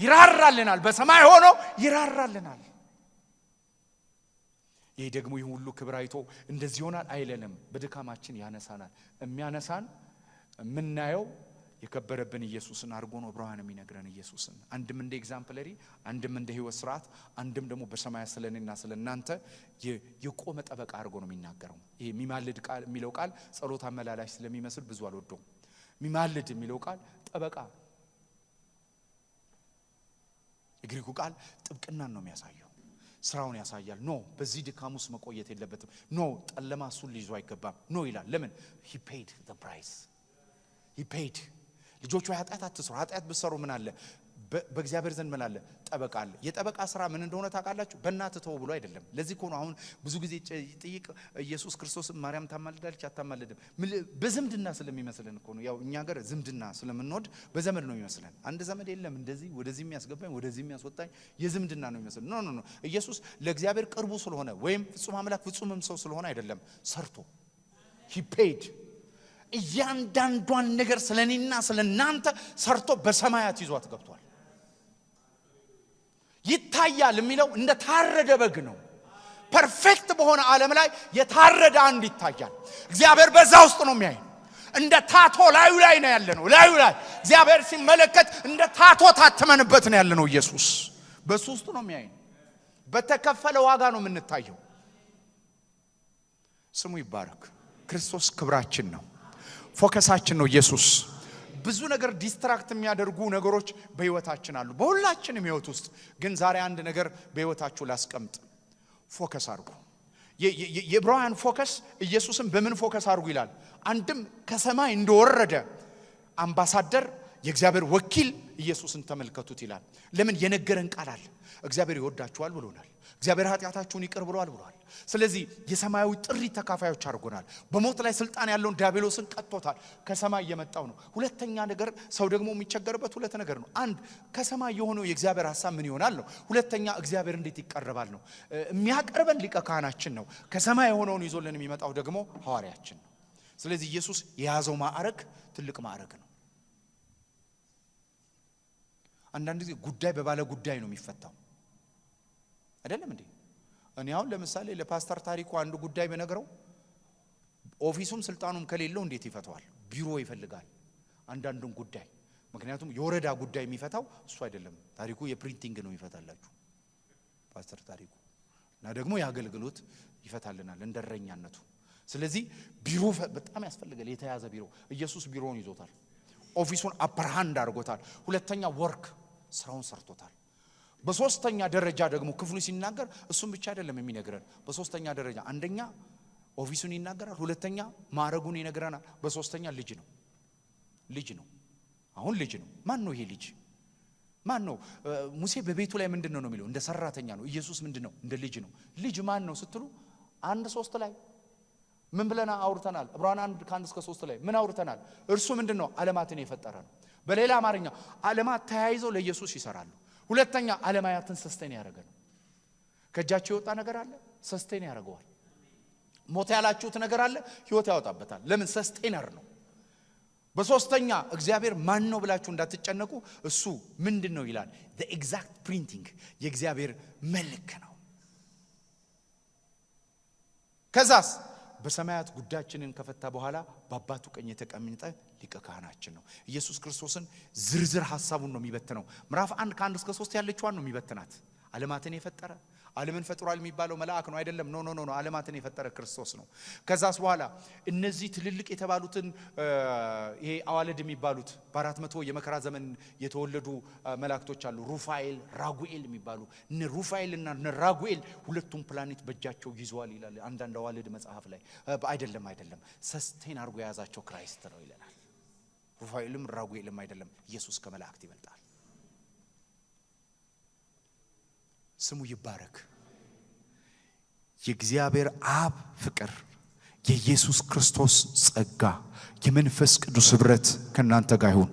ይራራልናል። በሰማይ ሆኖ ይራራልናል። ይሄ ደግሞ ይሁን ሁሉ ክብር አይቶ እንደዚህ ይሆናል አይለንም። በድካማችን ያነሳናል። የሚያነሳን የምናየው የከበረብን ኢየሱስን አድርጎ ነው ዕብራውያን የሚነግረን። ኢየሱስን አንድም እንደ ኤግዛምፕለሪ፣ አንድም እንደ ህይወት ስርዓት፣ አንድም ደግሞ በሰማይ ስለኔና ስለናንተ የቆመ ጠበቃ አድርጎ ነው የሚናገረው። ይሄ የሚማልድ ቃል የሚለው ቃል ጸሎት አመላላሽ ስለሚመስል ብዙ አልወደውም። የሚማልድ የሚለው ቃል ጠበቃ፣ የግሪኩ ቃል ጥብቅናን ነው የሚያሳየው። ስራውን ያሳያል። ኖ በዚህ ድካም ውስጥ መቆየት የለበትም። ኖ ጠለማ እሱን ሊይዙ አይገባም። ኖ ይላል። ለምን? he paid the price. he paid ልጆቹ ኃጢአት አትስሩ። ኃጢአት ብትሰሩ ምን አለ? በእግዚአብሔር ዘንድ ምን አለ? ጠበቃ አለ። የጠበቃ ስራ ምን እንደሆነ ታውቃላችሁ? በእናት ተው ብሎ አይደለም። ለዚህ እኮ ነው አሁን ብዙ ጊዜ ጥይቅ ኢየሱስ ክርስቶስ ማርያም ታማልዳለች አታማልድም በዝምድና ስለሚመስለን እኮ ነው። ያው እኛ ጋር ዝምድና ስለምንወድ በዘመድ ነው የሚመስለን። አንድ ዘመድ የለም እንደዚህ ወደዚህ የሚያስገባኝ ወደዚህ የሚያስወጣኝ የዝምድና ነው የሚመስለን። ኖ ኢየሱስ ለእግዚአብሔር ቅርቡ ስለሆነ ወይም ፍጹም አምላክ ፍጹምም ሰው ስለሆነ አይደለም። ሰርቶ he paid እያንዳንዷን ነገር ስለኔና ስለናንተ ሰርቶ በሰማያት ይዟት ገብቷል። ይታያል የሚለው እንደ ታረደ በግ ነው። ፐርፌክት በሆነ ዓለም ላይ የታረደ አንድ ይታያል። እግዚአብሔር በዛ ውስጥ ነው የሚያይ። እንደ ታቶ ላዩ ላይ ነው ያለነው። ላዩ ላይ እግዚአብሔር ሲመለከት እንደ ታቶ ታተመንበት ነው ያለነው። ኢየሱስ በሱ ውስጥ ነው የሚያይ። በተከፈለ ዋጋ ነው የምንታየው። ስሙ ይባረክ። ክርስቶስ ክብራችን ነው፣ ፎከሳችን ነው ኢየሱስ። ብዙ ነገር ዲስትራክት የሚያደርጉ ነገሮች በህይወታችን አሉ፣ በሁላችንም ህይወት ውስጥ። ግን ዛሬ አንድ ነገር በህይወታችሁ ላስቀምጥ። ፎከስ አድርጉ። የዕብራውያን ፎከስ ኢየሱስን በምን ፎከስ አድርጉ ይላል? አንድም ከሰማይ እንደወረደ አምባሳደር የእግዚአብሔር ወኪል ኢየሱስን ተመልከቱት ይላል። ለምን? የነገረን ቃል አለ። እግዚአብሔር ይወዳችኋል ብሎናል። እግዚአብሔር ኃጢአታችሁን ይቅር ብሏል ብሏል። ስለዚህ የሰማያዊ ጥሪ ተካፋዮች አድርጎናል። በሞት ላይ ስልጣን ያለውን ዲያብሎስን ቀጥቶታል። ከሰማይ የመጣው ነው። ሁለተኛ ነገር ሰው ደግሞ የሚቸገርበት ሁለት ነገር ነው። አንድ ከሰማይ የሆነው የእግዚአብሔር ሐሳብ ምን ይሆናል ነው። ሁለተኛ እግዚአብሔር እንዴት ይቀርባል ነው። የሚያቀርበን ሊቀ ካህናችን ነው። ከሰማይ የሆነውን ይዞልን የሚመጣው ደግሞ ሐዋርያችን ነው። ስለዚህ ኢየሱስ የያዘው ማዕረግ ትልቅ ማዕረግ ነው። አንዳንድ ጊዜ ጉዳይ በባለ ጉዳይ ነው የሚፈታው አይደለም እንዴ? እኔ አሁን ለምሳሌ ለፓስተር ታሪኩ አንድ ጉዳይ በነገረው ኦፊሱም ስልጣኑም ከሌለው እንዴት ይፈታዋል? ቢሮ ይፈልጋል አንዳንዱን ጉዳይ። ምክንያቱም የወረዳ ጉዳይ የሚፈታው እሱ አይደለም። ታሪኩ የፕሪንቲንግ ነው ይፈታላችሁ ፓስተር ታሪኩ፣ እና ደግሞ የአገልግሎት ይፈታልናል እንደረኛነቱ። ስለዚህ ቢሮ በጣም ያስፈልጋል፣ የተያዘ ቢሮ። ኢየሱስ ቢሮውን ይዞታል፣ ኦፊሱን አፐርሃንድ አድርጎታል። ሁለተኛ ወርክ ስራውን ሰርቶታል። በሶስተኛ ደረጃ ደግሞ ክፍሉ ሲናገር እሱም ብቻ አይደለም የሚነግረን። በሶስተኛ ደረጃ አንደኛ ኦፊሱን ይናገራል፣ ሁለተኛ ማዕረጉን ይነግረናል፣ በሶስተኛ ልጅ ነው። ልጅ ነው። አሁን ልጅ ነው። ማን ነው ይሄ ልጅ? ማን ነው? ሙሴ በቤቱ ላይ ምንድነው ነው የሚለው? እንደ ሰራተኛ ነው። ኢየሱስ ምንድነው? እንደ ልጅ ነው። ልጅ ማን ነው ስትሉ 1:3 ላይ ምን ብለና አውርተናል? ዕብራውያን 1:1-3 ላይ ምን አውርተናል? እርሱ ምንድነው? ዓለማትን የፈጠረ ነው። በሌላ አማርኛ ዓለማት ተያይዘው ለኢየሱስ ይሰራሉ። ሁለተኛ ዓለማያትን ሰስቴን ያደርገ ነው። ከእጃቸው የወጣ ነገር አለ፣ ሰስቴን ያደርገዋል። ሞት ያላችሁት ነገር አለ፣ ህይወት ያወጣበታል። ለምን? ሰስቴነር ነው። በሶስተኛ እግዚአብሔር ማን ነው ብላችሁ እንዳትጨነቁ፣ እሱ ምንድነው ይላል? the exact printing የእግዚአብሔር መልክ ነው። ከዛስ በሰማያት ጉዳያችንን ከፈታ በኋላ በአባቱ ቀኝ የተቀመጠ ሊቀ ካህናችን ነው። ኢየሱስ ክርስቶስን ዝርዝር ሐሳቡን ነው የሚበትነው። ምዕራፍ 1:1-3 ያለችዋን ነው የሚበትናት። ዓለማትን የፈጠረ ዓለምን ፈጥሯል የሚባለው መልአክ ነው አይደለም። ኖ ዓለማትን የፈጠረ ክርስቶስ ነው። ከዛስ በኋላ እነዚህ ትልልቅ የተባሉትን ይሄ አዋልድ የሚባሉት በ400 የመከራ ዘመን የተወለዱ መላእክቶች አሉ። ሩፋኤል ራጉኤል የሚባሉ ሩፋኤል እና ራጉኤል ሁለቱም ፕላኔት በእጃቸው ይዘዋል ይላል አንዳንድ አዋልድ መጽሐፍ ላይ። አይደለም ሰስቴን አድርጎ የያዛቸው ክራይስት ነው ይለናል። ሩፋኤልም ራጉኤልም አይደለም፣ ኢየሱስ ከመላእክት ይበልጣል። ስሙ ይባረክ። የእግዚአብሔር አብ ፍቅር፣ የኢየሱስ ክርስቶስ ጸጋ፣ የመንፈስ ቅዱስ ኅብረት ከእናንተ ጋር ይሁን።